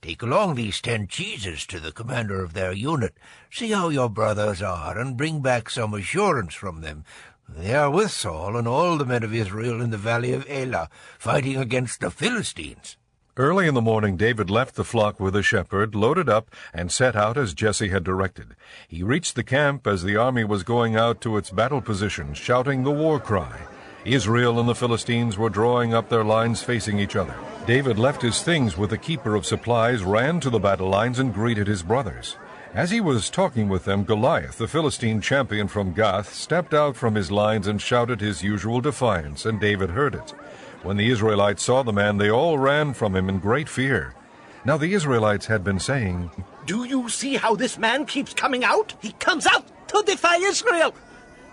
Take along these 10 cheeses to the commander of their unit. See how your brothers are, and bring back some assurance from them. They are with Saul and all the men of Israel in the valley of Elah, fighting against the Philistines. Early in the morning David left the flock with a shepherd, loaded up, and set out as Jesse had directed. He reached the camp as the army was going out to its battle positions, shouting the war cry. Israel and the Philistines were drawing up their lines facing each other. David left his things with the keeper of supplies, ran to the battle lines, and greeted his brothers. As he was talking with them, Goliath, the Philistine champion from Gath, stepped out from his lines and shouted his usual defiance, and David heard it. When the Israelites saw the man, they all ran from him in great fear. Now the Israelites had been saying, Do you see how this man keeps coming out? He comes out to defy Israel.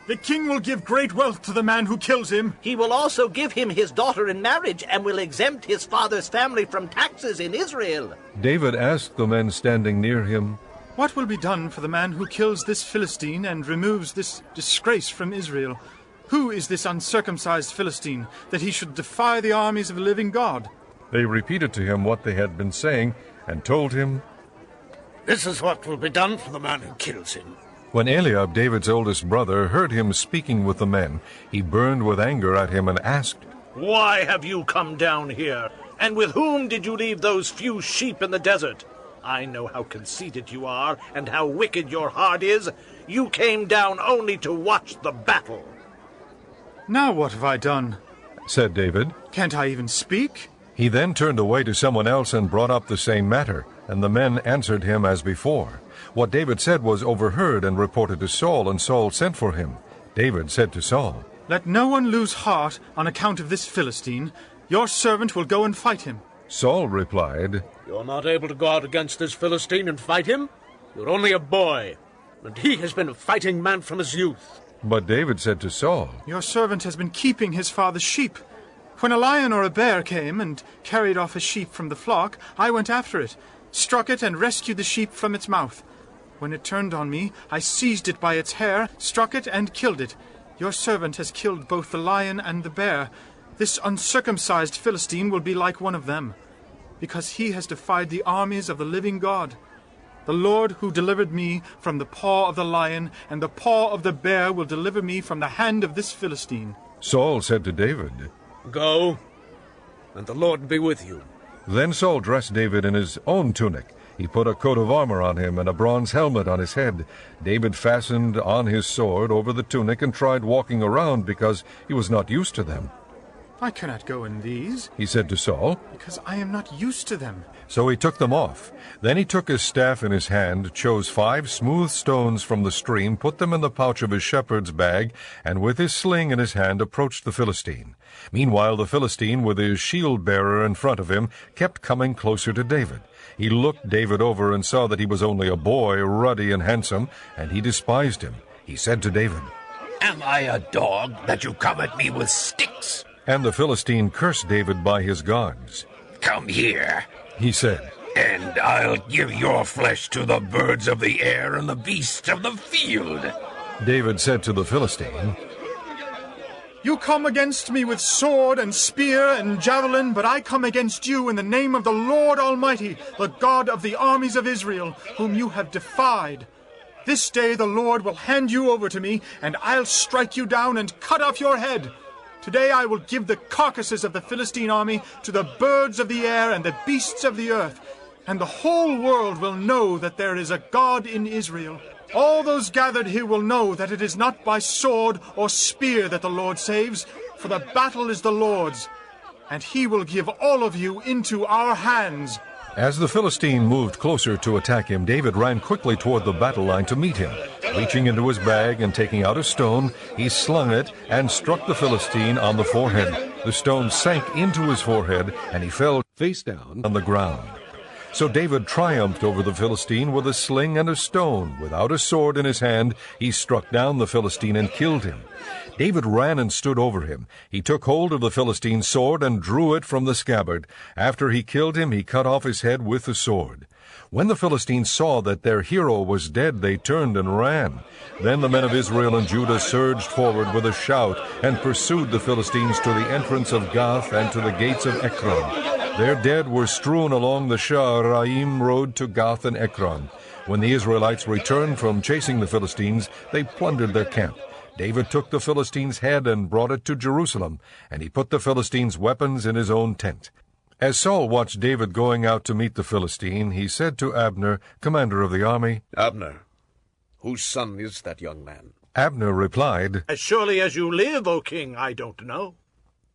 The king will give great wealth to the man who kills him. He will also give him his daughter in marriage, and will exempt his father's family from taxes in Israel. David asked the men standing near him, What will be done for the man who kills this Philistine and removes this disgrace from Israel? Who is this uncircumcised Philistine, that he should defy the armies of the living God? They repeated to him what they had been saying, and told him, This is what will be done for the man who kills him. When Eliab, David's oldest brother, heard him speaking with the men, he burned with anger at him and asked, Why have you come down here? And with whom did you leave those few sheep in the desert? I know how conceited you are, and how wicked your heart is. You came down only to watch the battle. Now what have I done? said David. Can't I even speak? He then turned away to someone else and brought up the same matter, and the men answered him as before. What David said was overheard and reported to Saul, and Saul sent for him. David said to Saul, Let no one lose heart on account of this Philistine. Your servant will go and fight him. Saul replied, You're not able to go out against this Philistine and fight him? You're only a boy, and he has been a fighting man from his youth. But David said to Saul, Your servant has been keeping his father's sheep. When a lion or a bear came and carried off a sheep from the flock, I went after it, struck it, and rescued the sheep from its mouth. When it turned on me, I seized it by its hair, struck it, and killed it. Your servant has killed both the lion and the bear. This uncircumcised Philistine will be like one of them, because he has defied the armies of the living God. The Lord who delivered me from the paw of the lion and the paw of the bear will deliver me from the hand of this Philistine. Saul said to David, Go, and the Lord be with you. Then Saul dressed David in his own tunic. He put a coat of armor on him and a bronze helmet on his head. David fastened on his sword over the tunic and tried walking around because he was not used to them. I cannot go in these, he said to Saul, because I am not used to them. So he took them off. Then he took his staff in his hand, chose 5 smooth stones from the stream, put them in the pouch of his shepherd's bag, and with his sling in his hand approached the Philistine. Meanwhile the Philistine, with his shield-bearer in front of him, kept coming closer to David. He looked David over and saw that he was only a boy, ruddy and handsome, and he despised him. He said to David, Am I a dog that you come at me with sticks? And the Philistine cursed David by his gods. Come here, he said, and I'll give your flesh to the birds of the air and the beasts of the field. David said to the Philistine, You come against me with sword and spear and javelin, but I come against you in the name of the Lord Almighty, the God of the armies of Israel, whom you have defied. This day the Lord will hand you over to me, and I'll strike you down and cut off your head. Today I will give the carcasses of the Philistine army to the birds of the air and the beasts of the earth, and the whole world will know that there is a God in Israel. All those gathered here will know that it is not by sword or spear that the Lord saves, for the battle is the Lord's, and he will give all of you into our hands. As the Philistine moved closer to attack him, David ran quickly toward the battle line to meet him. Reaching into his bag and taking out a stone, he slung it and struck the Philistine on the forehead. The stone sank into his forehead, and he fell face down on the ground. So David triumphed over the Philistine with a sling and a stone. Without a sword in his hand, he struck down the Philistine and killed him. David ran and stood over him. He took hold of the Philistine's sword and drew it from the scabbard. After he killed him, he cut off his head with the sword. When the Philistines saw that their hero was dead, they turned and ran. Then the men of Israel and Judah surged forward with a shout and pursued the Philistines to the entrance of Gath and to the gates of Ekron. Their dead were strewn along the Sha'araim road to Gath and Ekron. When the Israelites returned from chasing the Philistines, they plundered their camp. David took the Philistine's head and brought it to Jerusalem, and he put the Philistine's weapons in his own tent. As Saul watched David going out to meet the Philistine, he said to Abner, commander of the army, Abner, whose son is that young man? Abner replied, As surely as you live, O king, I don't know.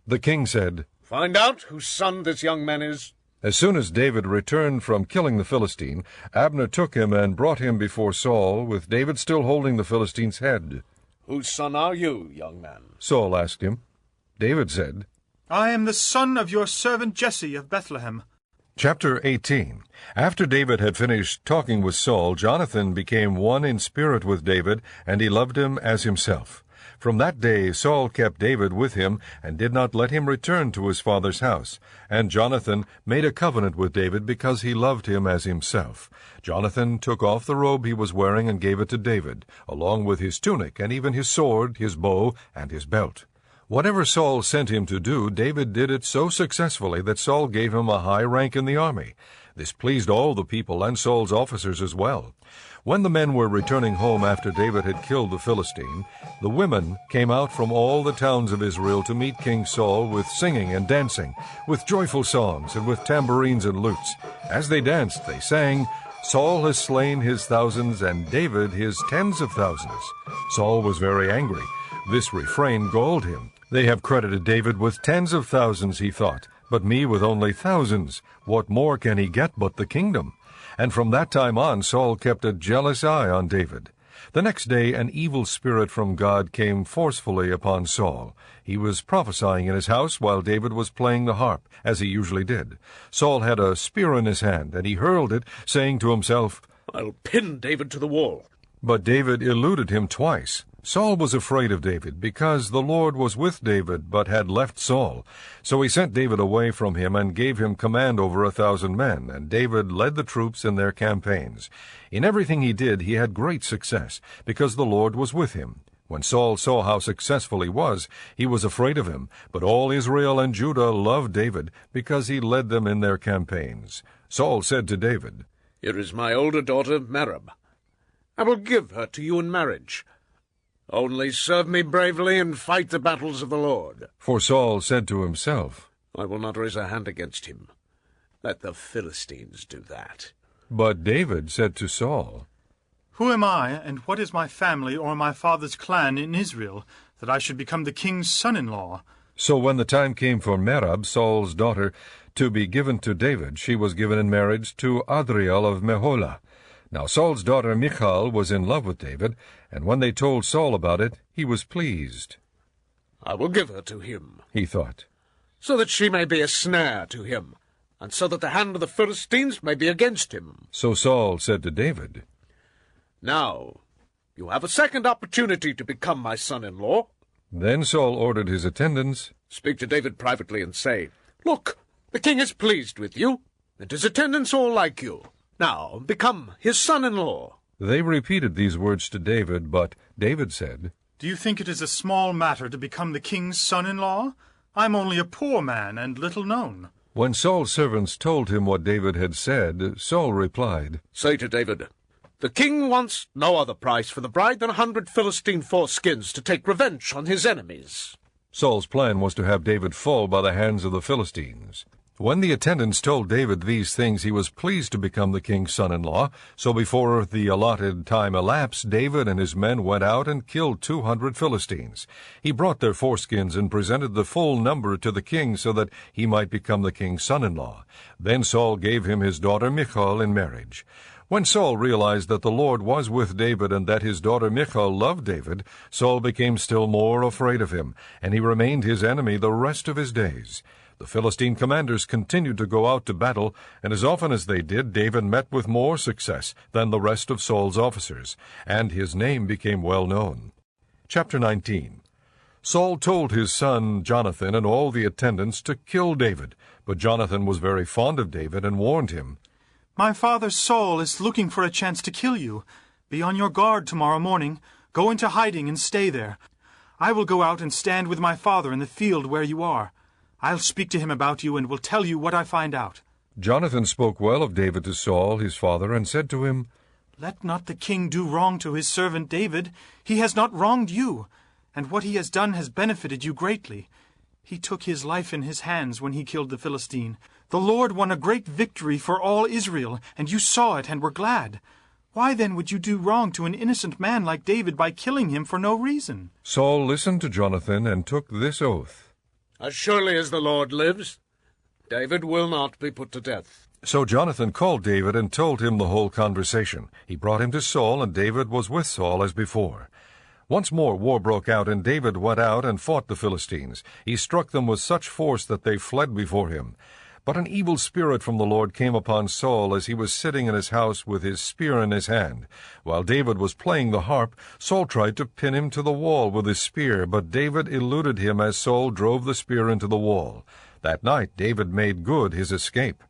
The king said, Find out whose son this young man is. As soon as David returned from killing the Philistine, Abner took him and brought him before Saul, with David still holding the Philistine's head. Whose son are you, young man? Saul asked him. David said, I am the son of your servant Jesse of Bethlehem. Chapter 18. After David had finished talking with Saul, Jonathan became one in spirit with David, and he loved him as himself. From that day Saul kept David with him, and did not let him return to his father's house. And Jonathan made a covenant with David because he loved him as himself. Jonathan took off the robe he was wearing and gave it to David, along with his tunic, and even his sword, his bow, and his belt. Whatever Saul sent him to do, David did it so successfully that Saul gave him a high rank in the army. This pleased all the people and Saul's officers as well. When the men were returning home after David had killed the Philistine, the women came out from all the towns of Israel to meet King Saul with singing and dancing, with joyful songs and with tambourines and lutes. As they danced, they sang, Saul has slain his thousands, and David his tens of thousands." Saul was very angry. This refrain galled him. "They have credited David with tens of thousands," he thought, "but me with only thousands. What more can he get but the kingdom?" And from that time on Saul kept a jealous eye on David. The next day an evil spirit from God came forcefully upon Saul. He was prophesying in his house while David was playing the harp, as he usually did. Saul had a spear in his hand, and he hurled it, saying to himself, "I'll pin David to the wall." But David eluded him twice. Saul was afraid of David, because the Lord was with David, but had left Saul. So he sent David away from him and gave him command over 1,000 men, and David led the troops in their campaigns. In everything he did he had great success, because the Lord was with him. When Saul saw how successful he was afraid of him, but all Israel and Judah loved David, because he led them in their campaigns. Saul said to David, "Here is my older daughter, Merab. I will give her to you in marriage. Only serve me bravely and fight the battles of the Lord." For Saul said to himself, "I will not raise a hand against him. Let the Philistines do that." But David said to Saul, "Who am I, and what is my family or my father's clan in Israel, that I should become the king's son-in-law?" So when the time came for Merab, Saul's daughter, to be given to David, she was given in marriage to Adriel of Meholah. Now Saul's daughter Michal was in love with David, and when they told Saul about it, he was pleased. "I will give her to him," he thought, "so that she may be a snare to him, and so that the hand of the Philistines may be against him." So Saul said to David, "Now you have a second opportunity to become my son-in-law." Then Saul ordered his attendants, "Speak to David privately and say, 'Look, the king is pleased with you, and his attendants all like you. Now become his son-in-law.'" They repeated these words to David, but David said, "Do you think it is a small matter to become the king's son-in-law? I'm only a poor man and little known." When Saul's servants told him what David had said, Saul replied, "Say to David, 'The king wants no other price for the bride than 100 Philistine foreskins to take revenge on his enemies.'" Saul's plan was to have David fall by the hands of the Philistines. When the attendants told David these things, he was pleased to become the king's son-in-law. So before the allotted time elapsed, David and his men went out and killed 200 Philistines. He brought their foreskins and presented the full number to the king so that he might become the king's son-in-law. Then Saul gave him his daughter Michal in marriage. When Saul realized that the Lord was with David and that his daughter Michal loved David, Saul became still more afraid of him, and he remained his enemy the rest of his days. The Philistine commanders continued to go out to battle, and as often as they did, David met with more success than the rest of Saul's officers, and his name became well known. Chapter 19. Saul told his son Jonathan and all the attendants to kill David, but Jonathan was very fond of David and warned him, "My father Saul is looking for a chance to kill you. Be on your guard tomorrow morning. Go into hiding and stay there. I will go out and stand with my father in the field where you are. I'll speak to him about you and will tell you what I find out." Jonathan spoke well of David to Saul, his father, and said to him, "Let not the king do wrong to his servant David. He has not wronged you, and what he has done has benefited you greatly. He took his life in his hands when he killed the Philistine. The Lord won a great victory for all Israel, and you saw it and were glad. Why then would you do wrong to an innocent man like David by killing him for no reason?" Saul listened to Jonathan and took this oath, "As surely as the Lord lives, David will not be put to death." So Jonathan called David and told him the whole conversation. He brought him to Saul, and David was with Saul as before. Once more war broke out, and David went out and fought the Philistines. He struck them with such force that they fled before him. But an evil spirit from the Lord came upon Saul as he was sitting in his house with his spear in his hand. While David was playing the harp, Saul tried to pin him to the wall with his spear, but David eluded him as Saul drove the spear into the wall. That night David made good his escape.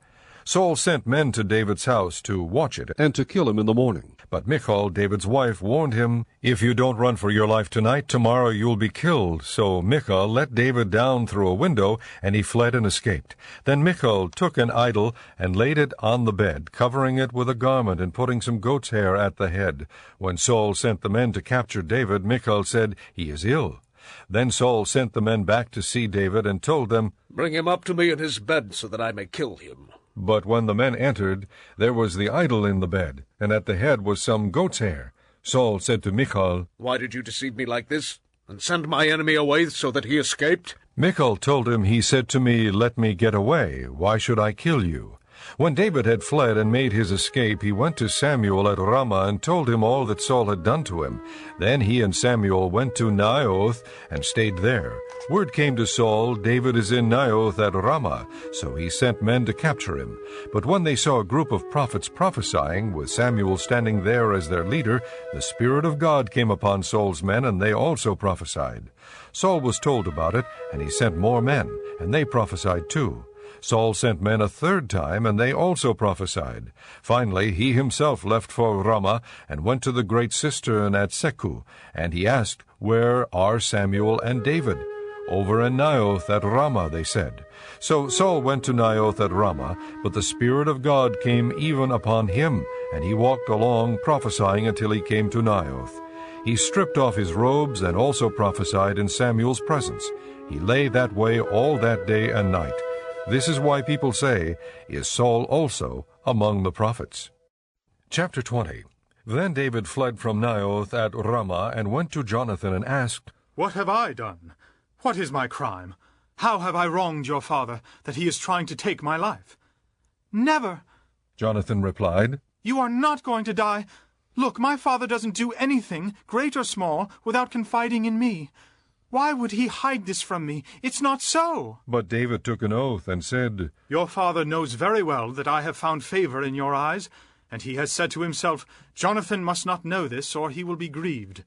Saul sent men to David's house to watch it and to kill him in the morning. But Michal, David's wife, warned him, "If you don't run for your life tonight, tomorrow you'll be killed." So Michal let David down through a window, and he fled and escaped. Then Michal took an idol and laid it on the bed, covering it with a garment and putting some goat's hair at the head. When Saul sent the men to capture David, Michal said, "He is ill." Then Saul sent the men back to see David and told them, "Bring him up to me in his bed so that I may kill him." But when the men entered, there was the idol in the bed, and at the head was some goat's hair. Saul said to Michal, "Why did you deceive me like this, and send my enemy away so that he escaped?" Michal told him, "He said to me, 'Let me get away. Why should I kill you?' When David had fled and made his escape, he went to Samuel at Ramah and told him all that Saul had done to him. Then he and Samuel went to Naioth and stayed there. Word came to Saul, 'David is in Naioth at Ramah,' so he sent men to capture him. But when they saw a group of prophets prophesying, with Samuel standing there as their leader, the Spirit of God came upon Saul's men, and they also prophesied. Saul was told about it, and he sent more men, and they prophesied too. Saul sent men a third time, and they also prophesied. Finally, he himself left for Ramah and went to the great cistern at Seku, and he asked, 'Where are Samuel and David?' 'Over in Naioth at Ramah,' they said. So Saul went to Naioth at Ramah, but the Spirit of God came even upon him, and he walked along prophesying until he came to Naioth. He stripped off his robes and also prophesied in Samuel's presence. He lay that way all that day and night. This is why people say, 'Is Saul also among the prophets?'" Chapter 20. Then David fled from Naioth at Ramah and went to Jonathan and asked, "What have I done? What is my crime? How have I wronged your father, that he is trying to take my life?" "Never," Jonathan replied. "You are not going to die. Look, my father doesn't do anything, great or small, without confiding in me. Why would he hide this from me? It's not so." But David took an oath and said, "Your father knows very well that I have found favor in your eyes, and he has said to himself, 'Jonathan must not know this, or he will be grieved.'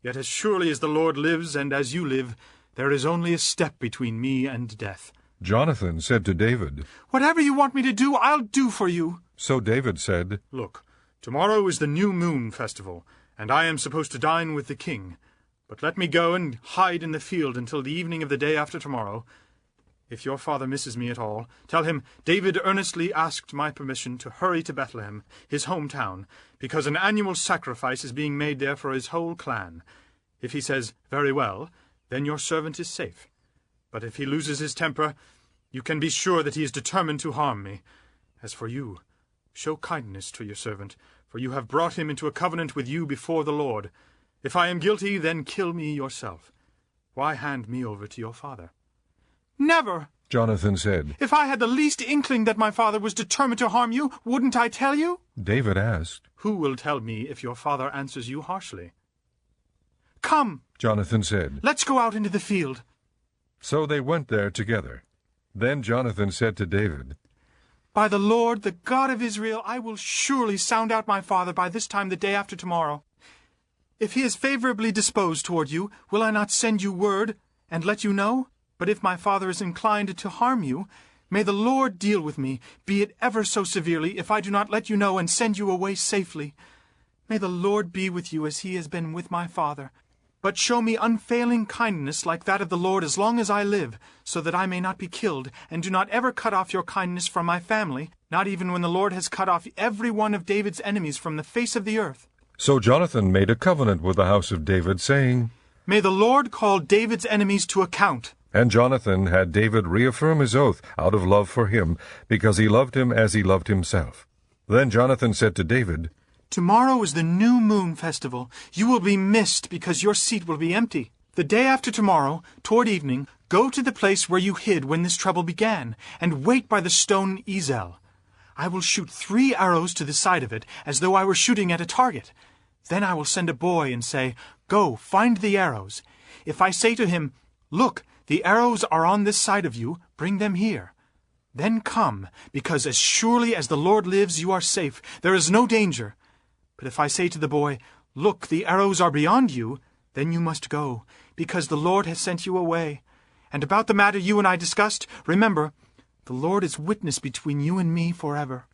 Yet as surely as the Lord lives, and as you live, there is only a step between me and death." Jonathan said to David, "Whatever you want me to do, I'll do for you." So David said, "Look, tomorrow is the new moon festival, and I am supposed to dine with the king. But let me go and hide in the field until the evening of the day after tomorrow. If your father misses me at all, tell him David earnestly asked my permission to hurry to Bethlehem, his hometown, because an annual sacrifice is being made there for his whole clan. If he says, 'Very well,' then your servant is safe. But if he loses his temper, you can be sure that he is determined to harm me. As for you, show kindness to your servant, for you have brought him into a covenant with you before the Lord. If I am guilty, then kill me yourself. Why hand me over to your father?" "Never," Jonathan said. "If I had the least inkling that my father was determined to harm you, wouldn't I tell you?" David asked, "Who will tell me if your father answers you harshly?" "Come," Jonathan said. "let's go out into the field." So they went there together. Then Jonathan said to David, "By the Lord, the God of Israel, I will surely sound out my father by this time the day after tomorrow. If he is favorably disposed toward you, will I not send you word and let you know? But if my father is inclined to harm you, may the Lord deal with me, be it ever so severely, if I do not let you know and send you away safely. May the Lord be with you as he has been with my father. But show me unfailing kindness like that of the Lord as long as I live, so that I may not be killed, and do not ever cut off your kindness from my family, not even when the Lord has cut off every one of David's enemies from the face of the earth." So Jonathan made a covenant with the house of David, saying, "May the Lord call David's enemies to account." And Jonathan had David reaffirm his oath out of love for him, because he loved him as he loved himself. Then Jonathan said to David, "Tomorrow is the new moon festival. You will be missed because your seat will be empty. The day after tomorrow, toward evening, go to the place where you hid when this trouble began, and wait by the stone Ezel. I will shoot 3 arrows to the side of it, as though I were shooting at a target. Then I will send a boy and say, 'Go, find the arrows.' If I say to him, 'Look, the arrows are on this side of you, bring them here.' Then come, because as surely as the Lord lives, you are safe. There is no danger. But if I say to the boy, 'Look, the arrows are beyond you,' then you must go, because the Lord has sent you away. And about the matter you and I discussed, remember, the Lord is witness between you and me forever."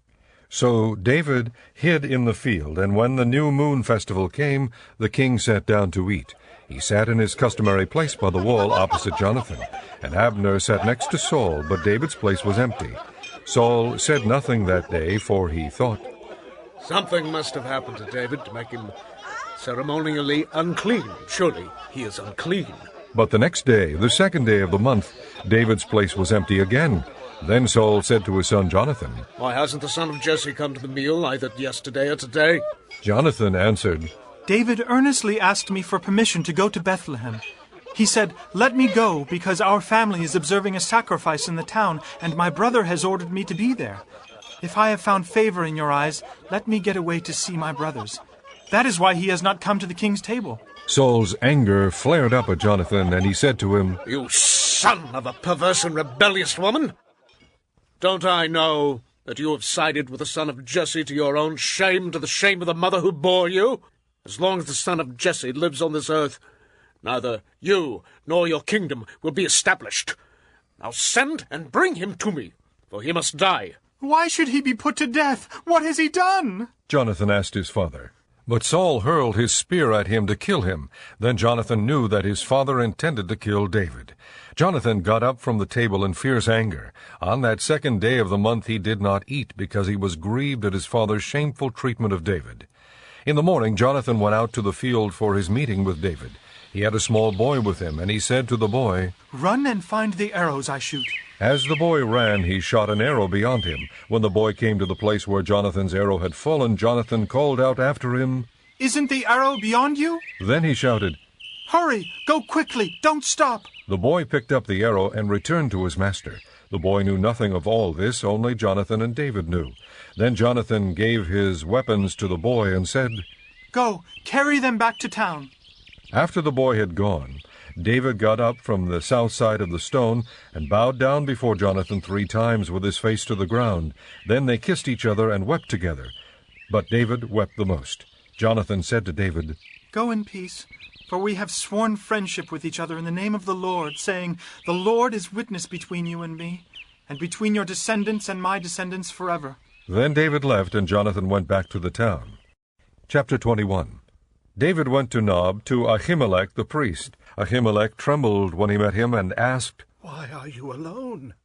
So David hid in the field, and when the new moon festival came, the king sat down to eat. He sat in his customary place by the wall opposite Jonathan, and Abner sat next to Saul, but David's place was empty. Saul said nothing that day, for he thought, "Something must have happened to David to make him ceremonially unclean. Surely he is unclean." But the next day, the second day of the month, David's place was empty again. Then Saul said to his son Jonathan, Why hasn't the son of Jesse come to the meal either yesterday or today? Jonathan answered, David earnestly asked me for permission to go to Bethlehem. He said, Let me go, because our family is observing a sacrifice in the town, and my brother has ordered me to be there. If I have found favor in your eyes, let me get away to see my brothers. That is why he has not come to the king's table. Saul's anger flared up at Jonathan, and he said to him, You son of a perverse and rebellious woman! Don't I know that you have sided with the son of Jesse to your own shame, to the shame of the mother who bore you? As long as the son of Jesse lives on this earth, neither you nor your kingdom will be established. Now send and bring him to me, for he must die. Why should he be put to death? What has he done? Jonathan asked his father. But Saul hurled his spear at him to kill him. Then Jonathan knew that his father intended to kill David. Jonathan got up from the table in fierce anger. On that second day of the month he did not eat, because he was grieved at his father's shameful treatment of David. In the morning Jonathan went out to the field for his meeting with David. He had a small boy with him, and he said to the boy, Run and find the arrows I shoot. As the boy ran, he shot an arrow beyond him. When the boy came to the place where Jonathan's arrow had fallen, Jonathan called out after him, Isn't the arrow beyond you? Then he shouted, Hurry! Go quickly! Don't stop! The boy picked up the arrow and returned to his master. The boy knew nothing of all this, only Jonathan and David knew. Then Jonathan gave his weapons to the boy and said, Go, carry them back to town. After the boy had gone, David got up from the south side of the stone and bowed down before Jonathan 3 times with his face to the ground. Then they kissed each other and wept together. But David wept the most. Jonathan said to David, Go in peace, for we have sworn friendship with each other in the name of the Lord, saying, The Lord is witness between you and me, and between your descendants and my descendants forever. Then David left, and Jonathan went back to the town. Chapter 21. David went to Nob, to Ahimelech the priest. Ahimelech trembled when he met him, and asked, Why are you alone?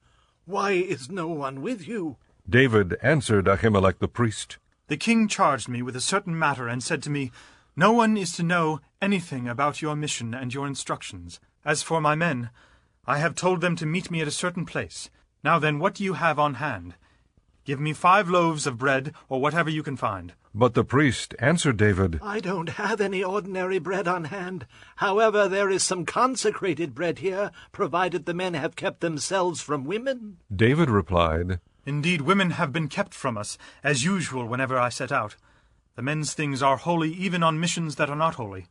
Why is no one with you? David answered Ahimelech the priest, The king charged me with a certain matter, and said to me, No one is to know anything about your mission and your instructions. As for my men, I have told them to meet me at a certain place. Now then, what do you have on hand? Give me 5 loaves of bread, or whatever you can find. But the priest answered David, I don't have any ordinary bread on hand. However, there is some consecrated bread here, provided the men have kept themselves from women. David replied, Indeed, women have been kept from us, as usual whenever I set out. The men's things are holy even on missions that are not holy.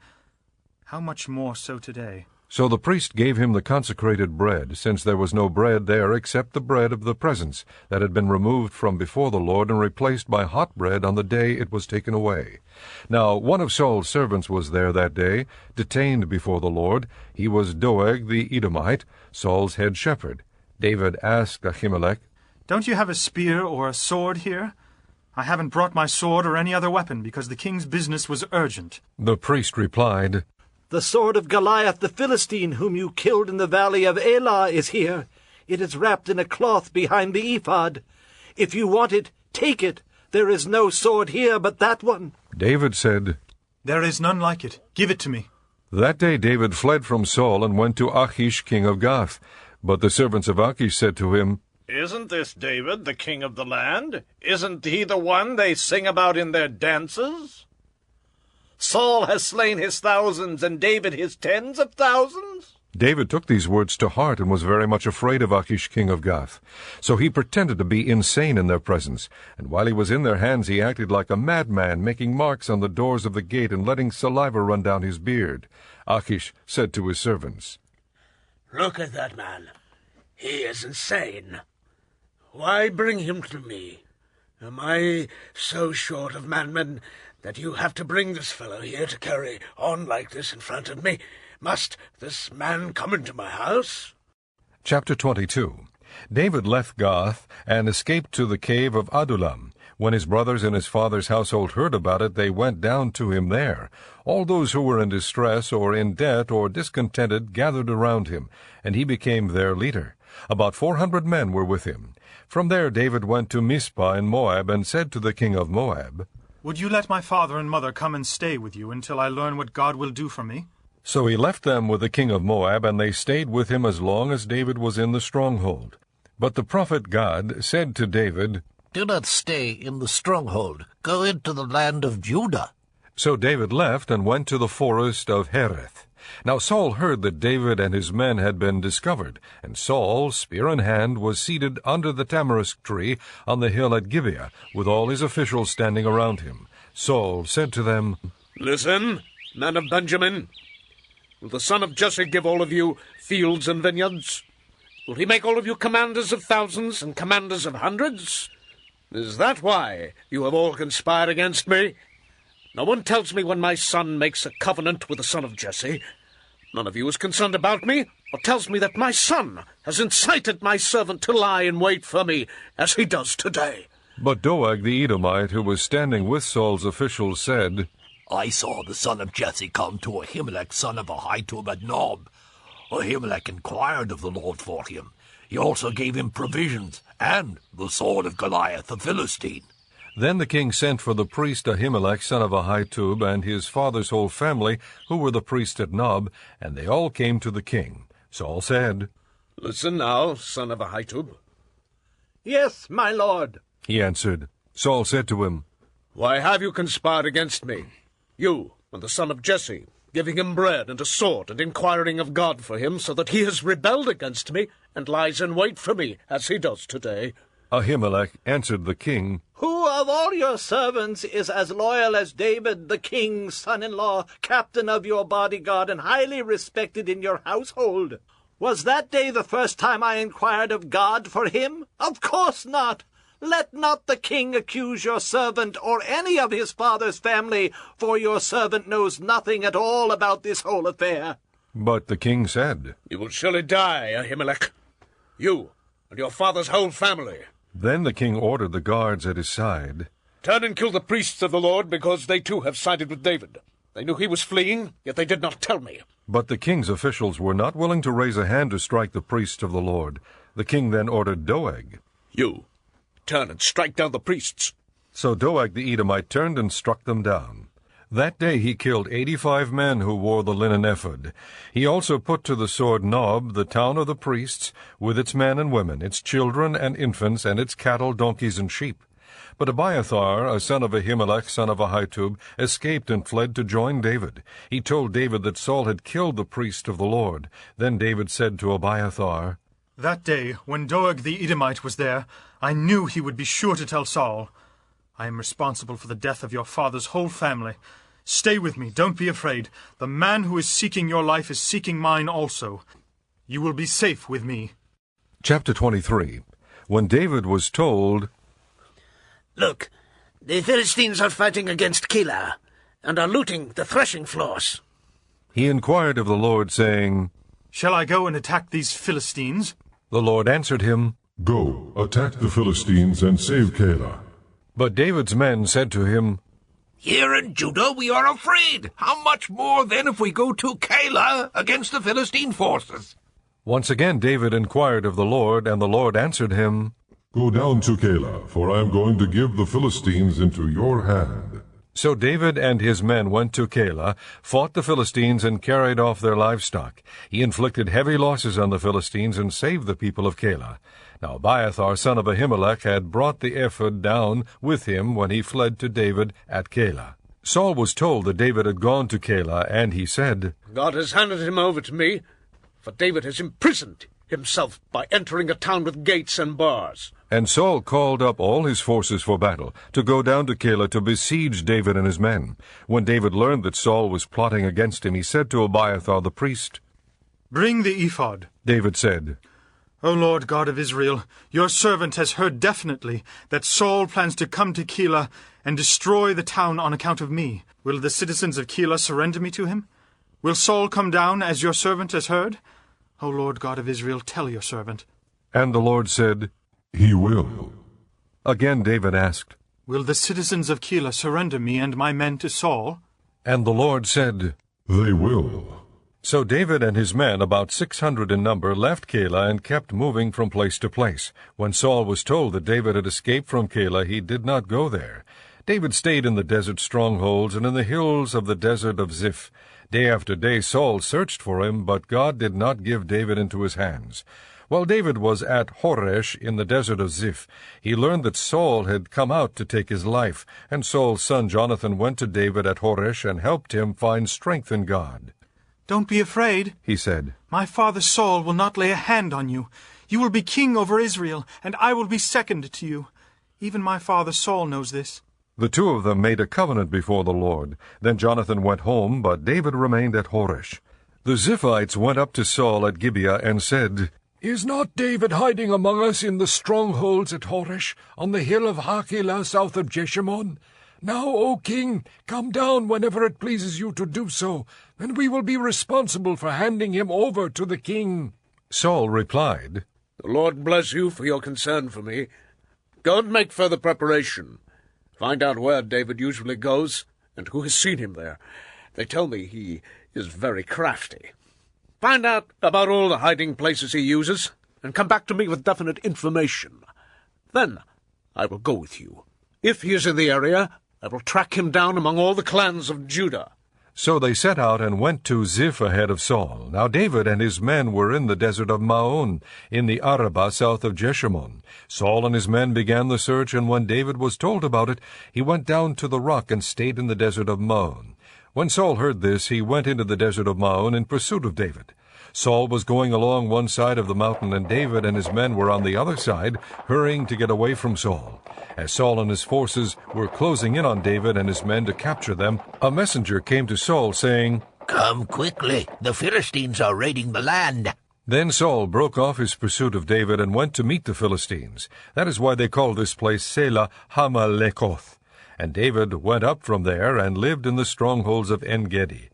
How much more so today? So the priest gave him the consecrated bread, since there was no bread there except the bread of the presence, that had been removed from before the Lord and replaced by hot bread on the day it was taken away. Now one of Saul's servants was there that day, detained before the Lord. He was Doeg the Edomite, Saul's head shepherd. David asked Ahimelech, Don't you have a spear or a sword here? I haven't brought my sword or any other weapon, because the king's business was urgent. The priest replied, The sword of Goliath the Philistine, whom you killed in the valley of Elah, is here. It is wrapped in a cloth behind the ephod. If you want it, take it. There is no sword here but that one. David said, There is none like it. Give it to me. That day David fled from Saul and went to Achish king of Gath. But the servants of Achish said to him, Isn't this David, the king of the land? Isn't he the one they sing about in their dances? Saul has slain his thousands, and David his tens of thousands? David took these words to heart and was very much afraid of Achish king of Gath. So he pretended to be insane in their presence, and while he was in their hands he acted like a madman, making marks on the doors of the gate and letting saliva run down his beard. Achish said to his servants, Look at that man. He is insane. Why bring him to me? Am I so short of madmen that you have to bring this fellow here to carry on like this in front of me? Must this man come into my house? Chapter 22. David left Gath and escaped to the cave of Adullam. When his brothers and his father's household heard about it, they went down to him there. All those who were in distress or in debt or discontented gathered around him, and he became their leader. About 400 men were with him. From there David went to Mizpah in Moab and said to the king of Moab, Would you let my father and mother come and stay with you until I learn what God will do for me? So he left them with the king of Moab, and they stayed with him as long as David was in the stronghold. But the prophet Gad said to David, Do not stay in the stronghold. Go into the land of Judah. So David left and went to the forest of Hereth. Now Saul heard that David and his men had been discovered, and Saul, spear in hand, was seated under the tamarisk tree on the hill at Gibeah, with all his officials standing around him. Saul said to them, Listen, men of Benjamin. Will the son of Jesse give all of you fields and vineyards? Will he make all of you commanders of thousands and commanders of hundreds? Is that why you have all conspired against me? No one tells me when my son makes a covenant with the son of Jesse. None of you is concerned about me, or tells me that my son has incited my servant to lie in wait for me, as he does today. But Doeg the Edomite, who was standing with Saul's officials, said, I saw the son of Jesse come to Ahimelech, son of Ahitub at Nob. Ahimelech inquired of the Lord for him. He also gave him provisions, and the sword of Goliath the Philistine. Then the king sent for the priest Ahimelech, son of Ahitub, and his father's whole family, who were the priests at Nob, and they all came to the king. Saul said, Listen now, son of Ahitub. Yes, my lord. He answered. Saul said to him, Why have you conspired against me? You and the son of Jesse, giving him bread and a sword, and inquiring of God for him, so that he has rebelled against me, and lies in wait for me, as he does today. Ahimelech answered the king, Who of all your servants is as loyal as David, the king's son-in-law, captain of your bodyguard, and highly respected in your household? Was that day the first time I inquired of God for him? Of course not. Let not the king accuse your servant or any of his father's family, for your servant knows nothing at all about this whole affair. But the king said, You will surely die, Ahimelech, you and your father's whole family. Then the king ordered the guards at his side, Turn and kill the priests of the Lord, because they too have sided with David. They knew he was fleeing, yet they did not tell me. But the king's officials were not willing to raise a hand to strike the priests of the Lord. The king then ordered Doeg, You, turn and strike down the priests. So Doeg the Edomite turned and struck them down. That day he killed 85 men who wore the linen ephod. He also put to the sword Nob, the town of the priests, with its men and women, its children and infants, and its cattle, donkeys, and sheep. But Abiathar, a son of Ahimelech, son of Ahitub, escaped and fled to join David. He told David that Saul had killed the priest of the Lord. Then David said to Abiathar, That day, when Doeg the Edomite was there, I knew he would be sure to tell Saul. I am responsible for the death of your father's whole family. Stay with me, don't be afraid. The man who is seeking your life is seeking mine also. You will be safe with me. Chapter 23. When David was told, Look, the Philistines are fighting against Keilah, and are looting the threshing floors. he inquired of the Lord, saying, Shall I go and attack these Philistines? The Lord answered him, Go, attack the Philistines and save Keilah. But David's men said to him, Here in Judah we are afraid. How much more then if we go to Keilah against the Philistine forces? Once again David inquired of the Lord, and the Lord answered him, Go down to Keilah, for I am going to give the Philistines into your hand. So David and his men went to Keilah, fought the Philistines, and carried off their livestock. He inflicted heavy losses on the Philistines and saved the people of Keilah. Now Abiathar, son of Ahimelech, had brought the ephod down with him when he fled to David at Keilah. Saul was told that David had gone to Keilah, and he said, God has handed him over to me, for David has imprisoned himself by entering a town with gates and bars. And Saul called up all his forces for battle, to go down to Keilah to besiege David and his men. When David learned that Saul was plotting against him, he said to Abiathar the priest, Bring the ephod. David said, O Lord God of Israel, your servant has heard definitely that Saul plans to come to Keilah and destroy the town on account of me. Will the citizens of Keilah surrender me to him? Will Saul come down as your servant has heard? O Lord God of Israel, tell your servant. And the Lord said, He will. Again David asked, Will the citizens of Keilah surrender me and my men to Saul? And the Lord said, They will. So David and his men, about 600 in number, left Keilah and kept moving from place to place. When Saul was told that David had escaped from Keilah, he did not go there. David stayed in the desert strongholds and in the hills of the desert of Ziph. Day after day Saul searched for him, but God did not give David into his hands. While David was at Horesh in the desert of Ziph, he learned that Saul had come out to take his life, and Saul's son Jonathan went to David at Horesh and helped him find strength in God. "Don't be afraid," he said. "My father Saul will not lay a hand on you. You will be king over Israel, and I will be second to you. Even my father Saul knows this." The two of them made a covenant before the Lord. Then Jonathan went home, but David remained at Horesh. The Ziphites went up to Saul at Gibeah and said, "Is not David hiding among us in the strongholds at Horesh, on the hill of Hachilah south of Jeshimon? Now, O king, come down whenever it pleases you to do so, and we will be responsible for handing him over to the king." Saul replied, "The Lord bless you for your concern for me. Go and make further preparation. Find out where David usually goes, and who has seen him there. They tell me he is very crafty. Find out about all the hiding places he uses, and come back to me with definite information. Then I will go with you. If he is in the area, I will track him down among all the clans of Judah." So they set out and went to Ziph ahead of Saul. Now David and his men were in the desert of Maon, in the Arabah south of Jeshimon. Saul and his men began the search, and when David was told about it, he went down to the rock and stayed in the desert of Maon. When Saul heard this, he went into the desert of Maon in pursuit of David. Saul was going along one side of the mountain, and David and his men were on the other side, hurrying to get away from Saul. As Saul and his forces were closing in on David and his men to capture them, a messenger came to Saul, saying, "Come quickly, the Philistines are raiding the land." Then Saul broke off his pursuit of David and went to meet the Philistines. That is why they call this place Selah Hamalekoth. And David went up from there and lived in the strongholds of En-gedi.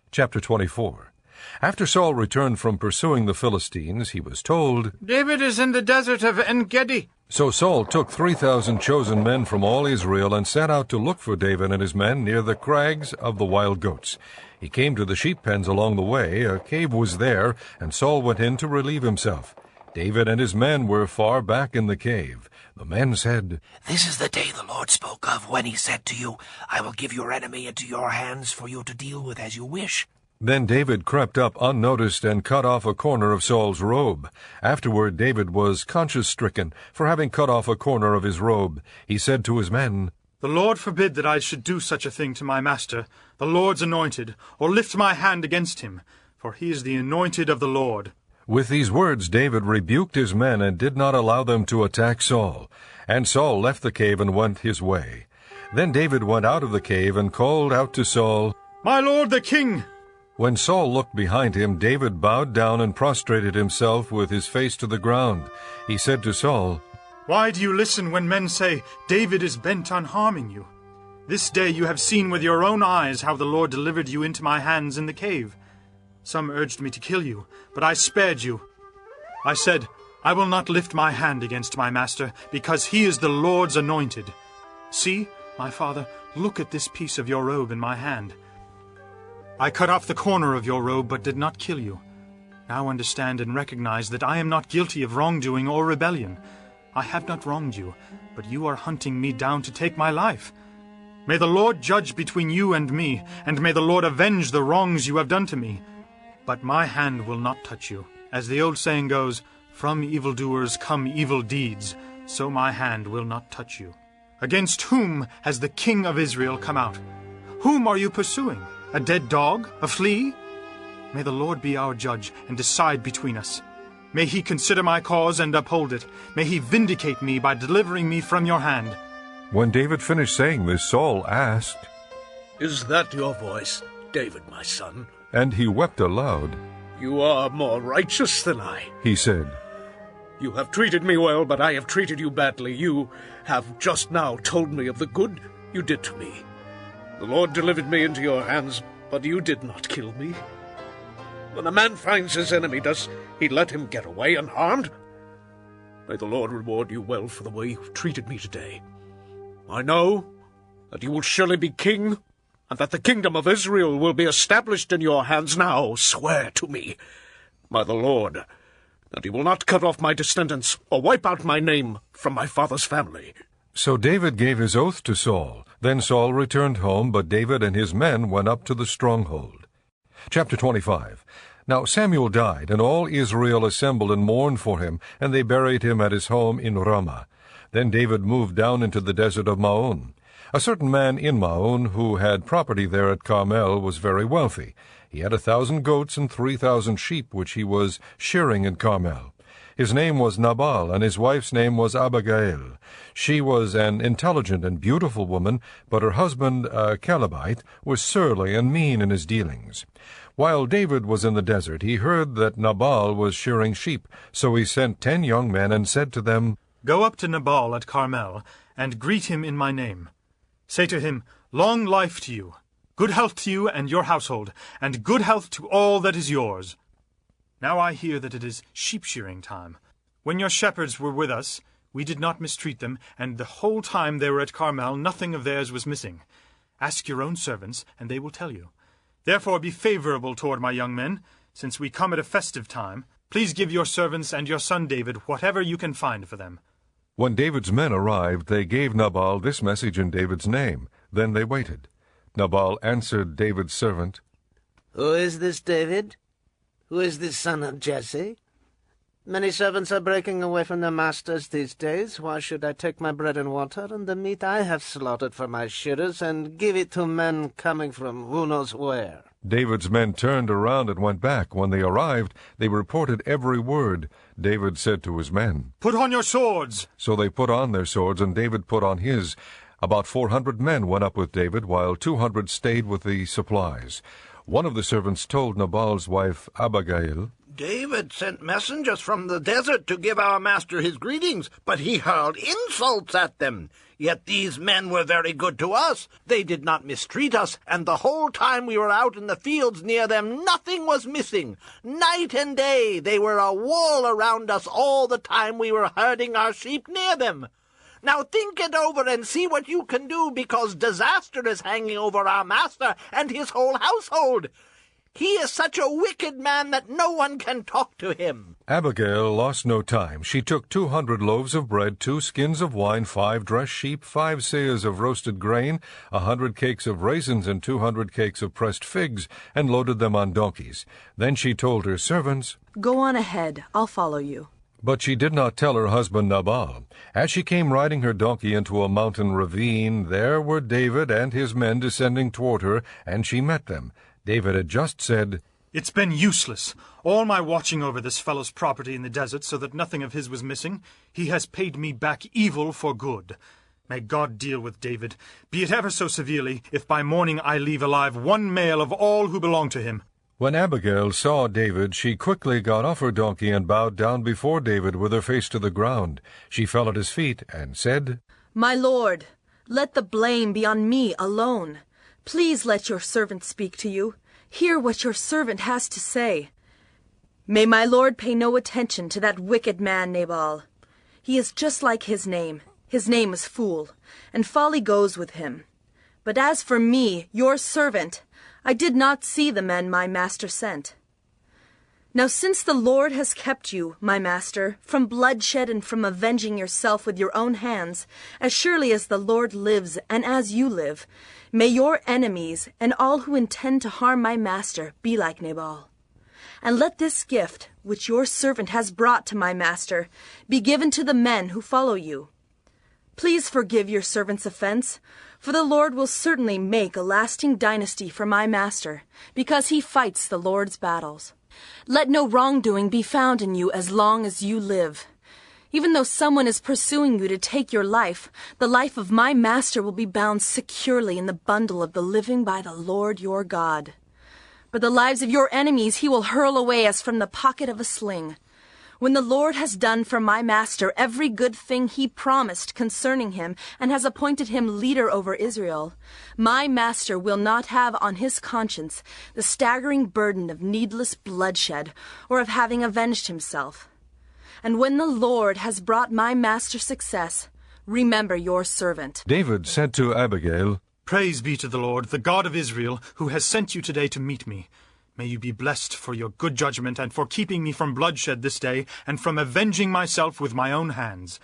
Chapter 24. After Saul returned from pursuing the Philistines, he was told, "David is in the desert of En-gedi." So Saul took 3,000 chosen men from all Israel and set out to look for David and his men near the crags of the wild goats. He came to the sheep pens along the way. A cave was there, and Saul went in to relieve himself. David and his men were far back in the cave. The men said, "This is the day the Lord spoke of when he said to you, 'I will give your enemy into your hands for you to deal with as you wish.'" Then David crept up unnoticed and cut off a corner of Saul's robe. Afterward David was conscience-stricken for having cut off a corner of his robe. He said to his men, "The Lord forbid that I should do such a thing to my master, the Lord's anointed, or lift my hand against him, for he is the anointed of the Lord." With these words David rebuked his men and did not allow them to attack Saul. And Saul left the cave and went his way. Then David went out of the cave and called out to Saul, "My lord the king!" When Saul looked behind him, David bowed down and prostrated himself with his face to the ground. He said to Saul, "Why do you listen when men say, 'David is bent on harming you'? This day you have seen with your own eyes how the Lord delivered you into my hands in the cave. Some urged me to kill you, but I spared you. I said, 'I will not lift my hand against my master, because he is the Lord's anointed.' See, my father, look at this piece of your robe in my hand. I cut off the corner of your robe, but did not kill you. Now understand and recognize that I am not guilty of wrongdoing or rebellion. I have not wronged you, but you are hunting me down to take my life. May the Lord judge between you and me, and may the Lord avenge the wrongs you have done to me. But my hand will not touch you. As the old saying goes, 'From evildoers come evil deeds,' so my hand will not touch you. Against whom has the king of Israel come out? Whom are you pursuing? A dead dog? A flea? May the Lord be our judge and decide between us. May he consider my cause and uphold it. May he vindicate me by delivering me from your hand." When David finished saying this, Saul asked, "Is that your voice, David, my son?" And he wept aloud. "You are more righteous than I," he said. "You have treated me well, but I have treated you badly. You have just now told me of the good you did to me. The Lord delivered me into your hands, but you did not kill me. When a man finds his enemy, does he let him get away unharmed? May the Lord reward you well for the way you've treated me today. I know that you will surely be king, and that the kingdom of Israel will be established in your hands. Now swear to me, by the Lord, that you will not cut off my descendants or wipe out my name from my father's family." So David gave his oath to Saul. Then Saul returned home, but David and his men went up to the stronghold. Chapter 25. Now Samuel died, and all Israel assembled and mourned for him, and they buried him at his home in Ramah. Then David moved down into the desert of Maon. A certain man in Maon, who had property there at Carmel, was very wealthy. He had 1,000 goats and 3,000 sheep, which he was shearing in Carmel. His name was Nabal, and his wife's name was Abigail. She was an intelligent and beautiful woman, but her husband, Calebite, was surly and mean in his dealings. While David was in the desert, he heard that Nabal was shearing sheep, so he sent 10 young men and said to them, "Go up to Nabal at Carmel, and greet him in my name. Say to him, 'Long life to you, good health to you and your household, and good health to all that is yours.' Now I hear that it is sheep-shearing time. When your shepherds were with us, we did not mistreat them, and the whole time they were at Carmel nothing of theirs was missing. Ask your own servants, and they will tell you. Therefore be favorable toward my young men, since we come at a festive time. Please give your servants and your son David whatever you can find for them." When David's men arrived, they gave Nabal this message in David's name. Then they waited. Nabal answered David's servant, "Who is this David? Who is this son of Jesse? Many servants are breaking away from their masters these days. Why should I take my bread and water and the meat I have slaughtered for my shearers and give it to men coming from who knows where?" David's men turned around and went back. When they arrived, they reported every word. David said to his men, "Put on your swords!" So they put on their swords, and David put on his. About 400 men went up with David, while 200 stayed with the supplies. One of the servants told Nabal's wife Abigail, David sent messengers from the desert to give our master his greetings, but he hurled insults at them. Yet these men were very good to us. They did not mistreat us, and the whole time we were out in the fields near them, nothing was missing. Night and day they were a wall around us all the time we were herding our sheep near them. Now think it over and see what you can do, because disaster is hanging over our master and his whole household. He is such a wicked man that no one can talk to him." Abigail lost no time. She took 200 loaves of bread, 2 skins of wine, 5 dressed sheep, 5 seahs of roasted grain, 100 cakes of raisins, and 200 cakes of pressed figs, and loaded them on donkeys. Then she told her servants, "Go on ahead, I'll follow you." But she did not tell her husband Nabal. As she came riding her donkey into a mountain ravine, there were David and his men descending toward her, and she met them. David had just said, "It's been useless, all my watching over this fellow's property in the desert so that nothing of his was missing. He has paid me back evil for good. May God deal with David, be it ever so severely, if by morning I leave alive one male of all who belong to him." When Abigail saw David, she quickly got off her donkey and bowed down before David with her face to the ground. She fell at his feet and said, "My lord, let the blame be on me alone. Please let your servant speak to you. Hear what your servant has to say. May my lord pay no attention to that wicked man Nabal. He is just like his name. His name is Fool, and folly goes with him. But as for me, your servant, I did not see the men my master sent. Now since the Lord has kept you, my master, from bloodshed and from avenging yourself with your own hands, as surely as the Lord lives and as you live, may your enemies and all who intend to harm my master be like Nabal. And let this gift, which your servant has brought to my master, be given to the men who follow you. Please forgive your servant's offense, for the Lord will certainly make a lasting dynasty for my master, because he fights the Lord's battles. Let no wrongdoing be found in you as long as you live. Even though someone is pursuing you to take your life, the life of my master will be bound securely in the bundle of the living by the Lord your God. But the lives of your enemies he will hurl away as from the pocket of a sling. When the Lord has done for my master every good thing he promised concerning him, and has appointed him leader over Israel, my master will not have on his conscience the staggering burden of needless bloodshed, or of having avenged himself. And when the Lord has brought my master success, remember your servant." David said to Abigail, "Praise be to the Lord, the God of Israel, who has sent you today to meet me. May you be blessed for your good judgment and for keeping me from bloodshed this day and from avenging myself with my own hands.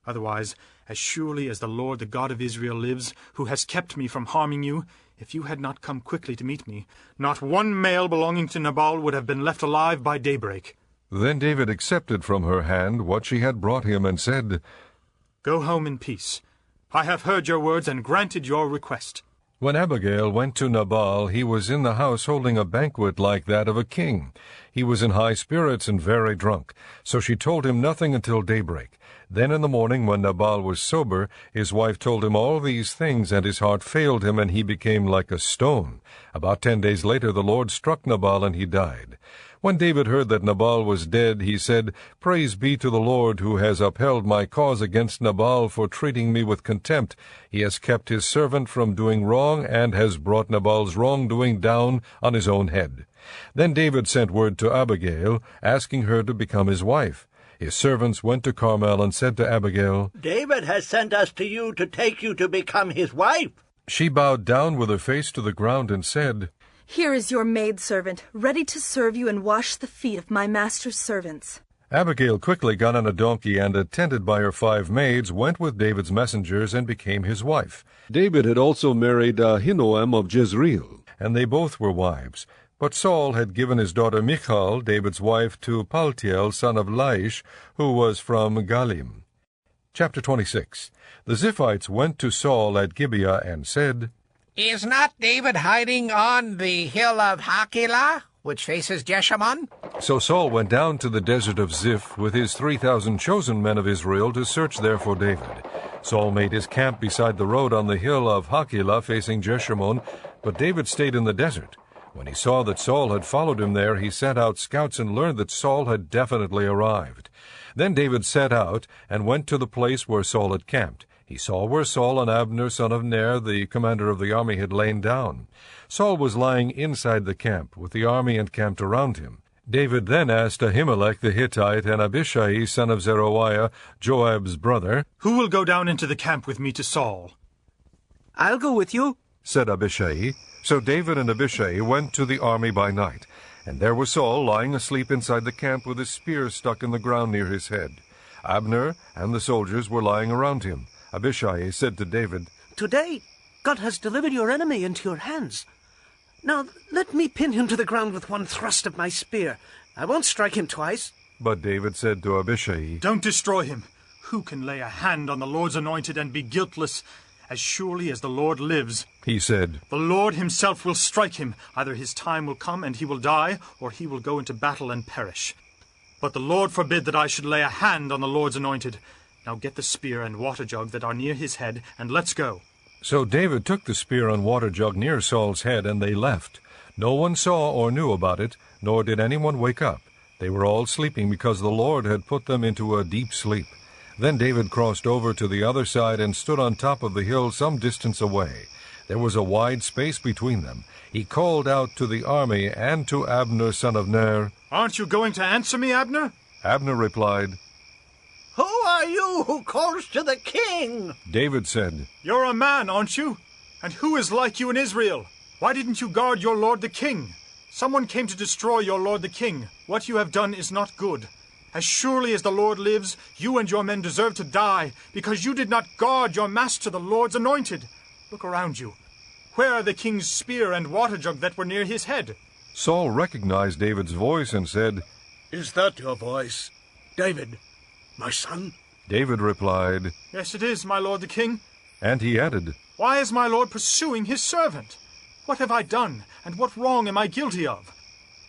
Otherwise, as surely as the Lord, the God of Israel, lives, who has kept me from harming you, If you had not come quickly to meet me, not one male belonging to Nabal would have been left alive by daybreak." Then David accepted from her hand what she had brought him, and said, "Go home in peace. I have heard your words and granted your request." When Abigail went to Nabal, he was in the house holding a banquet like that of a king. He was in high spirits and very drunk, so she told him nothing until daybreak. Then in the morning, when Nabal was sober, his wife told him all these things, and his heart failed him, and he became like a stone. About 10 days later the Lord struck Nabal, and he died. When David heard that Nabal was dead, he said, "Praise be to the Lord, who has upheld my cause against Nabal for treating me with contempt. He has kept his servant from doing wrong, and has brought Nabal's wrongdoing down on his own head." Then David sent word to Abigail, asking her to become his wife. His servants went to Carmel and said to Abigail, "David has sent us to you to take you to become his wife." She bowed down with her face to the ground and said, "Here is your maidservant, ready to serve you and wash the feet of my master's servants." Abigail quickly got on a donkey, and, attended by her 5 maids, went with David's messengers and became his wife. David had also married Ahinoam of Jezreel, and they both were wives. But Saul had given his daughter Michal, David's wife, to Paltiel, son of Laish, who was from Galim. Chapter 26. The Ziphites went to Saul at Gibeah and said, "Is not David hiding on the hill of Hakilah, which faces Jeshimon?" So Saul went down to the desert of Ziph with his 3,000 chosen men of Israel to search there for David. Saul made his camp beside the road on the hill of Hakilah facing Jeshimon, but David stayed in the desert. When he saw that Saul had followed him there, he sent out scouts and learned that Saul had definitely arrived. Then David set out and went to the place where Saul had camped. He saw where Saul and Abner, son of Ner, the commander of the army, had lain down. Saul was lying inside the camp, with the army encamped around him. David then asked Ahimelech the Hittite and Abishai, son of Zeruiah, Joab's brother, "Who will go down into the camp with me to Saul?" "I'll go with you," said Abishai. So David and Abishai went to the army by night, and there was Saul lying asleep inside the camp with his spear stuck in the ground near his head. Abner and the soldiers were lying around him. Abishai said to David, "Today God has delivered your enemy into your hands. Now let me pin him to the ground with one thrust of my spear. I won't strike him twice." But David said to Abishai, "Don't destroy him. Who can lay a hand on the Lord's anointed and be guiltless? As surely as the Lord lives," he said, "the Lord himself will strike him. Either his time will come and he will die, or he will go into battle and perish. But the Lord forbid that I should lay a hand on the Lord's anointed. Now get the spear and water jug that are near his head, and let's go." So David took the spear and water jug near Saul's head, and they left. No one saw or knew about it, nor did anyone wake up. They were all sleeping because the Lord had put them into a deep sleep. Then David crossed over to the other side and stood on top of the hill some distance away. There was a wide space between them. He called out to the army and to Abner, son of Ner, "Aren't you going to answer me, Abner?" Abner replied, "Who are you who calls to the king?" David said, "You're a man, aren't you? And who is like you in Israel? Why didn't you guard your lord the king? Someone came to destroy your lord the king. What you have done is not good. As surely as the Lord lives, you and your men deserve to die, because you did not guard your master the Lord's anointed. Look around you. Where are the king's spear and water jug that were near his head?" Saul recognized David's voice and said, "Is that your voice, David, my son?" David replied, "Yes, it is, my lord the king." And he added, "Why is my lord pursuing his servant? What have I done, and what wrong am I guilty of?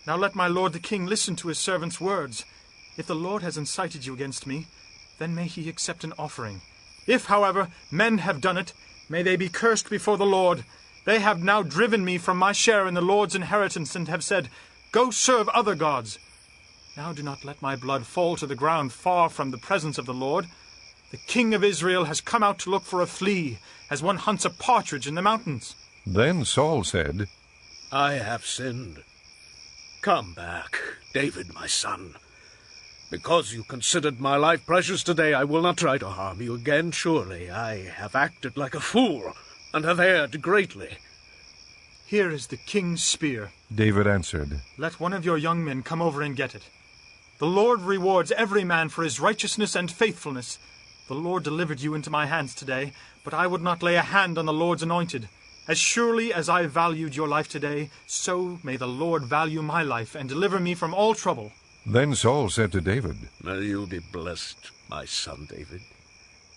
Now let my lord the king listen to his servant's words. If the Lord has incited you against me, then may he accept an offering. If, however, men have done it, may they be cursed before the Lord. They have now driven me from my share in the Lord's inheritance, and have said, 'Go serve other gods.' Now do not let my blood fall to the ground far from the presence of the Lord. The king of Israel has come out to look for a flea, as one hunts a partridge in the mountains." Then Saul said, "I have sinned. Come back, David, my son. Because you considered my life precious today, I will not try to harm you again. Surely I have acted like a fool, and have erred greatly." "Here is the king's spear," David answered. "Let one of your young men come over and get it. The Lord rewards every man for his righteousness and faithfulness. The Lord delivered you into my hands today, but I would not lay a hand on the Lord's anointed. As surely as I valued your life today, so may the Lord value my life and deliver me from all trouble." Then Saul said to David, "May you be blessed, my son David.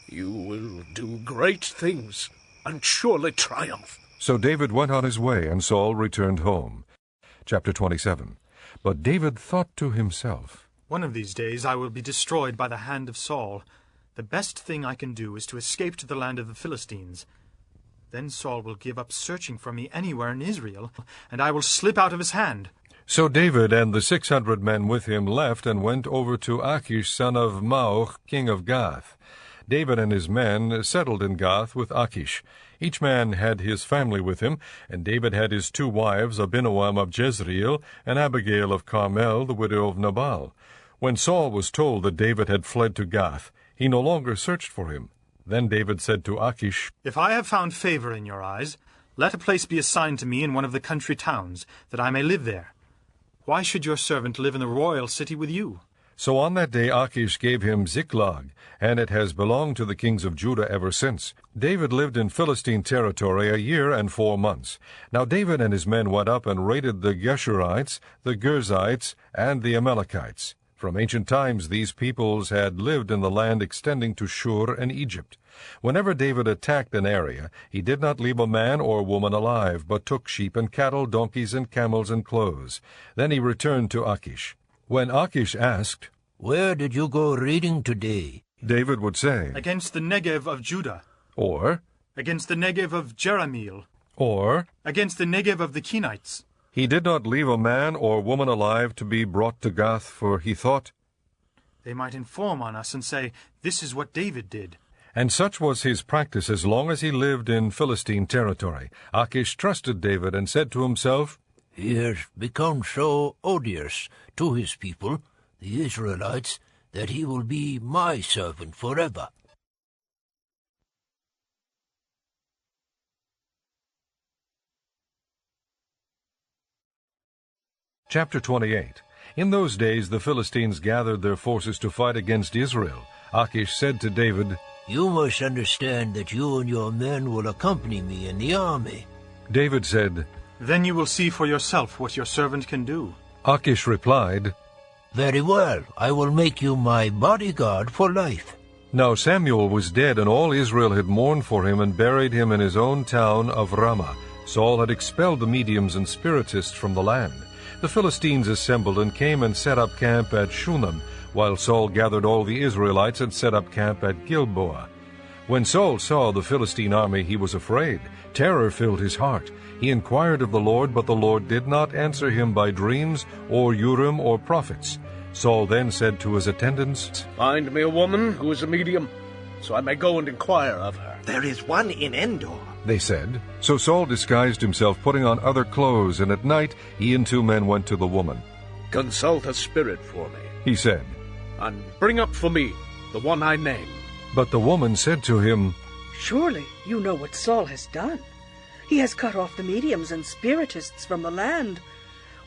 You will do great things and surely triumph." So David went on his way, and Saul returned home. Chapter 27. But David thought to himself, "One of these days I will be destroyed by the hand of Saul. The best thing I can do is to escape to the land of the Philistines. Then Saul will give up searching for me anywhere in Israel, and I will slip out of his hand." So David and the 600 men with him left and went over to Achish son of Maoch, king of Gath. David and his men settled in Gath with Achish. Each man had his family with him, and David had his 2 wives, Abinoam of Jezreel, and Abigail of Carmel, the widow of Nabal. When Saul was told that David had fled to Gath, he no longer searched for him. Then David said to Achish, "If I have found favor in your eyes, let a place be assigned to me in one of the country towns, that I may live there. Why should your servant live in the royal city with you?" So on that day Achish gave him Ziklag, and it has belonged to the kings of Judah ever since. David lived in Philistine territory 1 year and 4 months. Now David and his men went up and raided the Geshurites, the Girzites, and the Amalekites. From ancient times these peoples had lived in the land extending to Shur and Egypt. Whenever David attacked an area, he did not leave a man or woman alive, but took sheep and cattle, donkeys and camels and clothes. Then he returned to Achish. When Achish asked, "Where did you go raiding today?" David would say, "Against the Negev of Judah." Or, "Against the Negev of Jerahmeel." Or, "Against the Negev of the Kenites." He did not leave a man or woman alive to be brought to Gath, for he thought, "They might inform on us and say, 'This is what David did.'" And such was his practice as long as he lived in Philistine territory. Achish trusted David and said to himself, "He has become so odious to his people, the Israelites, that he will be my servant forever." Chapter 28. In those days the Philistines gathered their forces to fight against Israel. Achish said to David, "You must understand that you and your men will accompany me in the army." David said, "Then you will see for yourself what your servant can do." Achish replied, "Very well, I will make you my bodyguard for life." Now Samuel was dead, and all Israel had mourned for him and buried him in his own town of Ramah. Saul had expelled the mediums and spiritists from the land. The Philistines assembled and came and set up camp at Shunem, while Saul gathered all the Israelites and set up camp at Gilboa. When Saul saw the Philistine army, he was afraid. Terror filled his heart. He inquired of the Lord, but the Lord did not answer him by dreams or Urim or prophets. Saul then said to his attendants, "Find me a woman who is a medium, so I may go and inquire of her." "There is one in Endor," they said. So Saul disguised himself, putting on other clothes, and at night he and 2 men went to the woman. "Consult a spirit for me," he said, "and bring up for me the one I name." But the woman said to him, "Surely you know what Saul has done. He has cut off the mediums and spiritists from the land.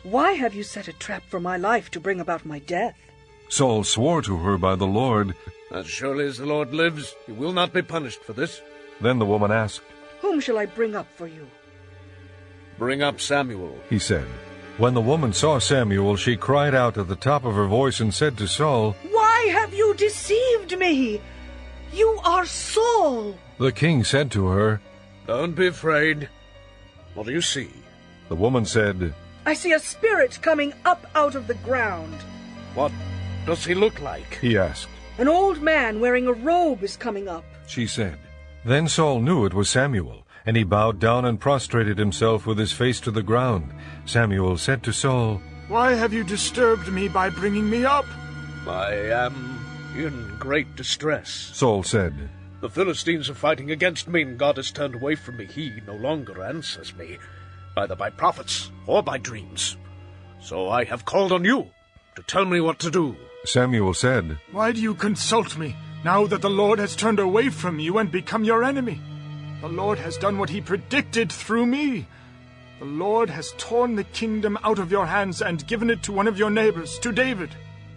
Why have you set a trap for my life to bring about my death?" Saul swore to her by the Lord, "As surely as the Lord lives, you will not be punished for this." Then the woman asked, "Whom shall I bring up for you?" "Bring up Samuel," he said. When the woman saw Samuel, she cried out at the top of her voice and said to Saul, "Why have you deceived me? You are Saul." The king said to her, "Don't be afraid. What do you see?" The woman said, "I see a spirit coming up out of the ground." "What does he look like?" he asked. "An old man wearing a robe is coming up," she said. Then Saul knew it was Samuel, and he bowed down and prostrated himself with his face to the ground. Samuel said to Saul, "Why have you disturbed me by bringing me up?" "I am in great distress," Saul said. "The Philistines are fighting against me, and God has turned away from me. He no longer answers me, either by prophets or by dreams. So I have called on you to tell me what to do." Samuel said, "Why do you consult me, now that the Lord has turned away from you and become your enemy? The Lord has done what he predicted through me. The Lord has torn the kingdom out of your hands and given it to one of your neighbors, to David.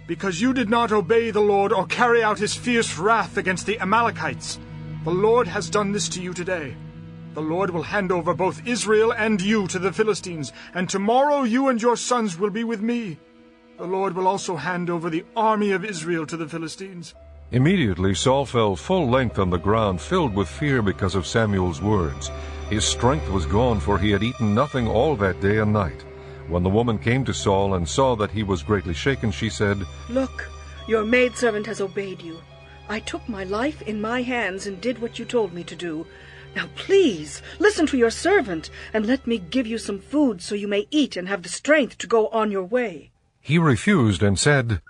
Because you did not obey the Lord or carry out his fierce wrath against the Amalekites, the Lord has done this to you today. The Lord will hand over both Israel and you to the Philistines, and tomorrow you and your sons will be with me. The Lord will also hand over the army of Israel to the Philistines." Immediately Saul fell full length on the ground, filled with fear because of Samuel's words. His strength was gone, for he had eaten nothing all that day and night. When the woman came to Saul and saw that he was greatly shaken, she said, "Look, your maidservant has obeyed you. I took my life in my hands and did what you told me to do. Now please, listen to your servant, and let me give you some food so you may eat and have the strength to go on your way." He refused and said,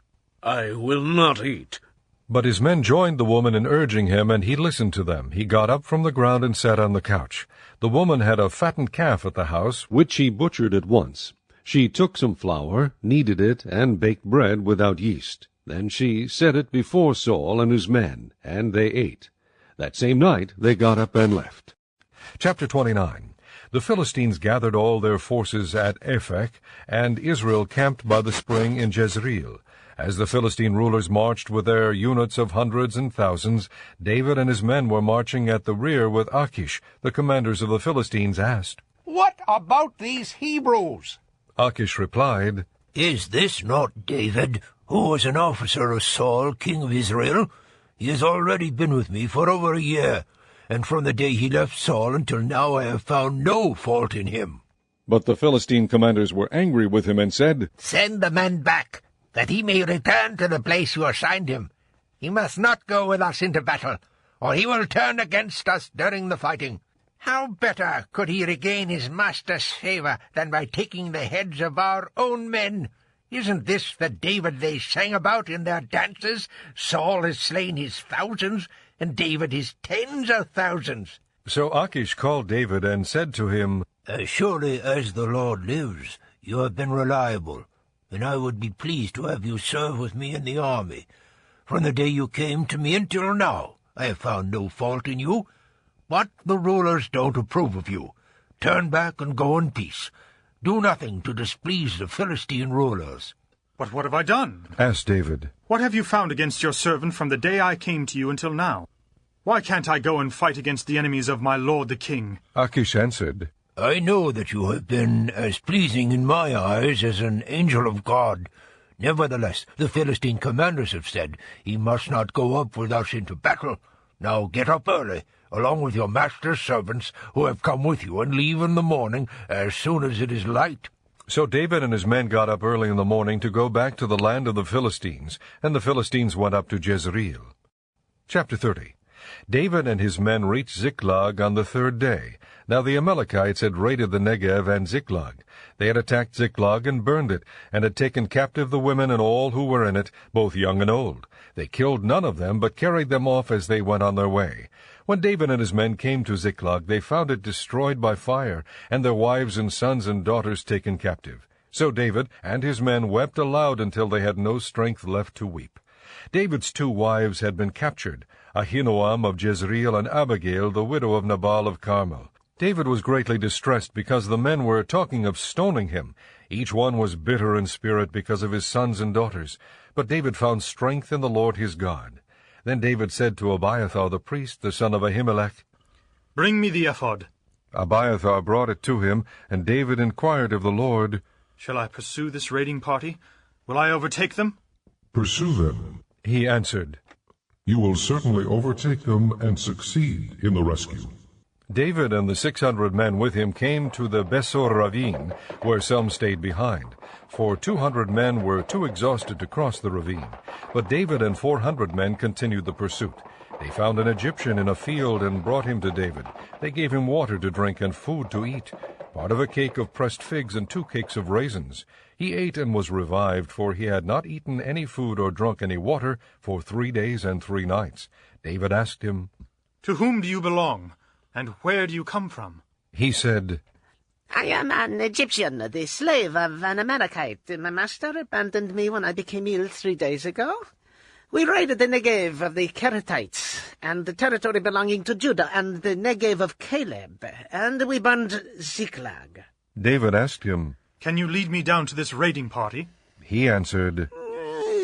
"I will not eat." But his men joined the woman in urging him, and he listened to them. He got up from the ground and sat on the couch. The woman had a fattened calf at the house, which she butchered at once. She took some flour, kneaded it, and baked bread without yeast. Then she set it before Saul and his men, and they ate. That same night they got up and left. Chapter 29. The Philistines gathered all their forces at Aphek, and Israel camped by the spring in Jezreel. As the Philistine rulers marched with their units of hundreds and thousands, David and his men were marching at the rear with Achish. The commanders of the Philistines asked, "What about these Hebrews?" Achish replied, "Is this not David, who was an officer of Saul, king of Israel? He has already been with me for over a year, and from the day he left Saul until now I have found no fault in him." But the Philistine commanders were angry with him and said, "Send the men back, that he may return to the place you assigned him. He must not go with us into battle, or he will turn against us during the fighting. How better could he regain his master's favor than by taking the heads of our own men? Isn't this the David they sang about in their dances? Saul has slain his thousands, and David his tens of thousands." So Achish called David and said to him, "As surely as the Lord lives, you have been reliable, and I would be pleased to have you serve with me in the army. From the day you came to me until now, I have found no fault in you. But the rulers don't approve of you. Turn back and go in peace. Do nothing to displease the Philistine rulers." "But what have I done?" asked David. "What have you found against your servant from the day I came to you until now? Why can't I go and fight against the enemies of my lord the king?" Achish answered, "I know that you have been as pleasing in my eyes as an angel of God. Nevertheless, the Philistine commanders have said, he must not go up with us into battle. Now get up early, along with your master's servants who have come with you, and leave in the morning as soon as it is light." So David and his men got up early in the morning to go back to the land of the Philistines, and the Philistines went up to Jezreel. Chapter 30. David and his men reached Ziklag on the third day. Now the Amalekites had raided the Negev and Ziklag. They had attacked Ziklag and burned it, and had taken captive the women and all who were in it, both young and old. They killed none of them, but carried them off as they went on their way. When David and his men came to Ziklag, they found it destroyed by fire, and their wives and sons and daughters taken captive. So David and his men wept aloud until they had no strength left to weep. David's 2 wives had been captured, Ahinoam of Jezreel and Abigail, the widow of Nabal of Carmel. David was greatly distressed because the men were talking of stoning him. Each one was bitter in spirit because of his sons and daughters. But David found strength in the Lord his God. Then David said to Abiathar the priest, the son of Ahimelech, "Bring me the ephod." Abiathar brought it to him, and David inquired of the Lord, "Shall I pursue this raiding party? Will I overtake them?" Pursue them. He answered, You will certainly overtake them and succeed in the rescue. David and the 600 men with him came to the Besor ravine, where some stayed behind, for 200 men were too exhausted to cross the ravine. But David and 400 men continued the pursuit. They found an Egyptian in a field and brought him to David. They gave him water to drink and food to eat, part of a cake of pressed figs and 2 cakes of raisins. He ate and was revived, for he had not eaten any food or drunk any water for 3 days and 3 nights. David asked him, "To whom do you belong, and where do you come from?" He said, "I am an Egyptian, the slave of an Amalekite. My master abandoned me when I became ill 3 days ago. We raided the Negev of the Kerethites, and the territory belonging to Judah, and the Negev of Caleb, and we burned Ziklag." David asked him, "Can you lead me down to this raiding party?" He answered,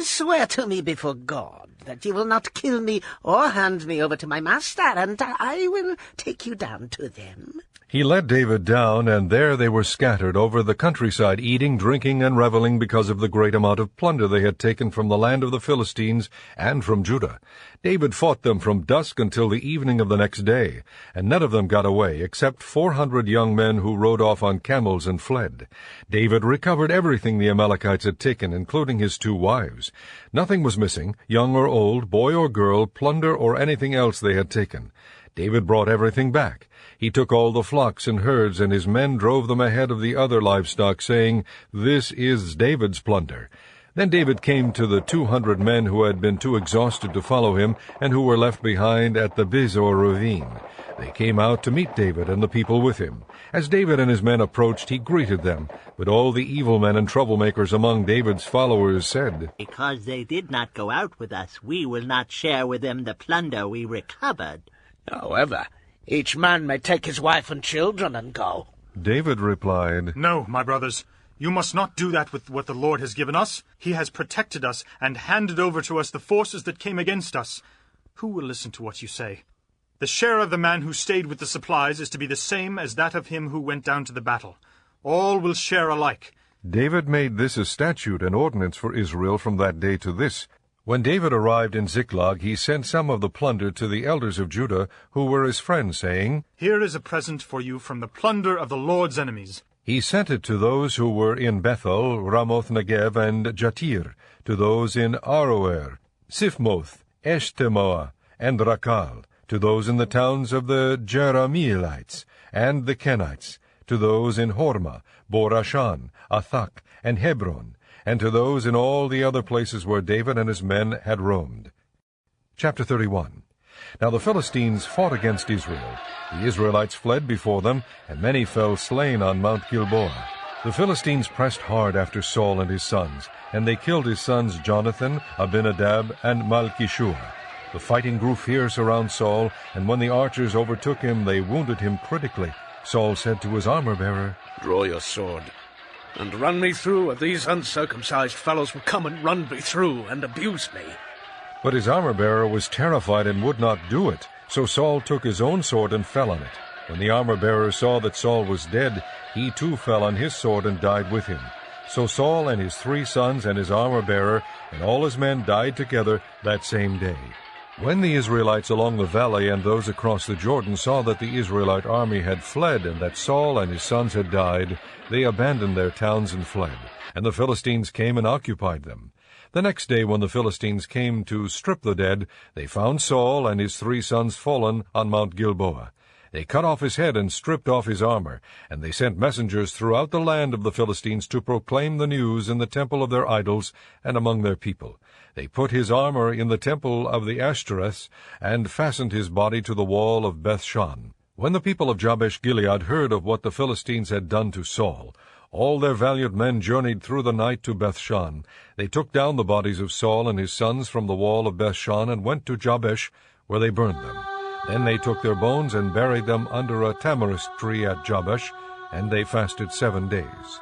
"Swear to me before God." that you will not kill me or hand me over to my master, and I will take you down to them. He led David down, and there they were scattered over the countryside, eating, drinking, and reveling because of the great amount of plunder they had taken from the land of the Philistines and from Judah. David fought them from dusk until the evening of the next day, and none of them got away, except 400 young men who rode off on camels and fled. David recovered everything the Amalekites had taken, including his 2 wives. Nothing was missing, young or old, boy or girl, plunder or anything else they had taken. David brought everything back. He took all the flocks and herds, and his men drove them ahead of the other livestock, saying, "This is David's plunder." Then David came to the 200 men who had been too exhausted to follow him, and who were left behind at the Bezor ravine. They came out to meet David and the people with him. As David and his men approached, he greeted them. But all the evil men and troublemakers among David's followers said, "Because they did not go out with us, we will not share with them the plunder we recovered." However, each man may take his wife and children and go. David replied, "No, my brothers, you must not do that with what the Lord has given us. He has protected us and handed over to us the forces that came against us. Who will listen to what you say? The share of the man who stayed with the supplies is to be the same as that of him who went down to the battle. All will share alike." David made this a statute and ordinance for Israel from that day to this. When David arrived in Ziklag, he sent some of the plunder to the elders of Judah, who were his friends, saying, "Here is a present for you from the plunder of the Lord's enemies." He sent it to those who were in Bethel, Ramoth Negev, and Jatir, to those in Aroer, Siphmoth, Eshtemoa, and Rakal, to those in the towns of the Jerahmeelites and the Kenites, to those in Hormah, Borashan, Athak, and Hebron, and to those in all the other places where David and his men had roamed. Chapter 31. Now the Philistines fought against Israel. The Israelites fled before them, and many fell slain on Mount Gilboa. The Philistines pressed hard after Saul and his sons, and they killed his sons Jonathan, Abinadab, and Malchishua. The fighting grew fierce around Saul, and when the archers overtook him, they wounded him critically. Saul said to his armor-bearer, "Draw your sword, and run me through, or these uncircumcised fellows will come and run me through and abuse me." But his armor-bearer was terrified and would not do it. So Saul took his own sword and fell on it. When the armor-bearer saw that Saul was dead, he too fell on his sword and died with him. So Saul and his 3 sons and his armor-bearer and all his men died together that same day. When the Israelites along the valley and those across the Jordan saw that the Israelite army had fled and that Saul and his sons had died, they abandoned their towns and fled, and the Philistines came and occupied them. The next day when the Philistines came to strip the dead, they found Saul and his 3 sons fallen on Mount Gilboa. They cut off his head and stripped off his armor, and they sent messengers throughout the land of the Philistines to proclaim the news in the temple of their idols and among their people. They put his armor in the temple of the Ashtoreths, and fastened his body to the wall of Bethshan. When the people of Jabesh-Gilead heard of what the Philistines had done to Saul, all their valiant men journeyed through the night to Bethshan. They took down the bodies of Saul and his sons from the wall of Bethshan and went to Jabesh, where they burned them. Then they took their bones and buried them under a tamarisk tree at Jabesh, and they fasted 7 days.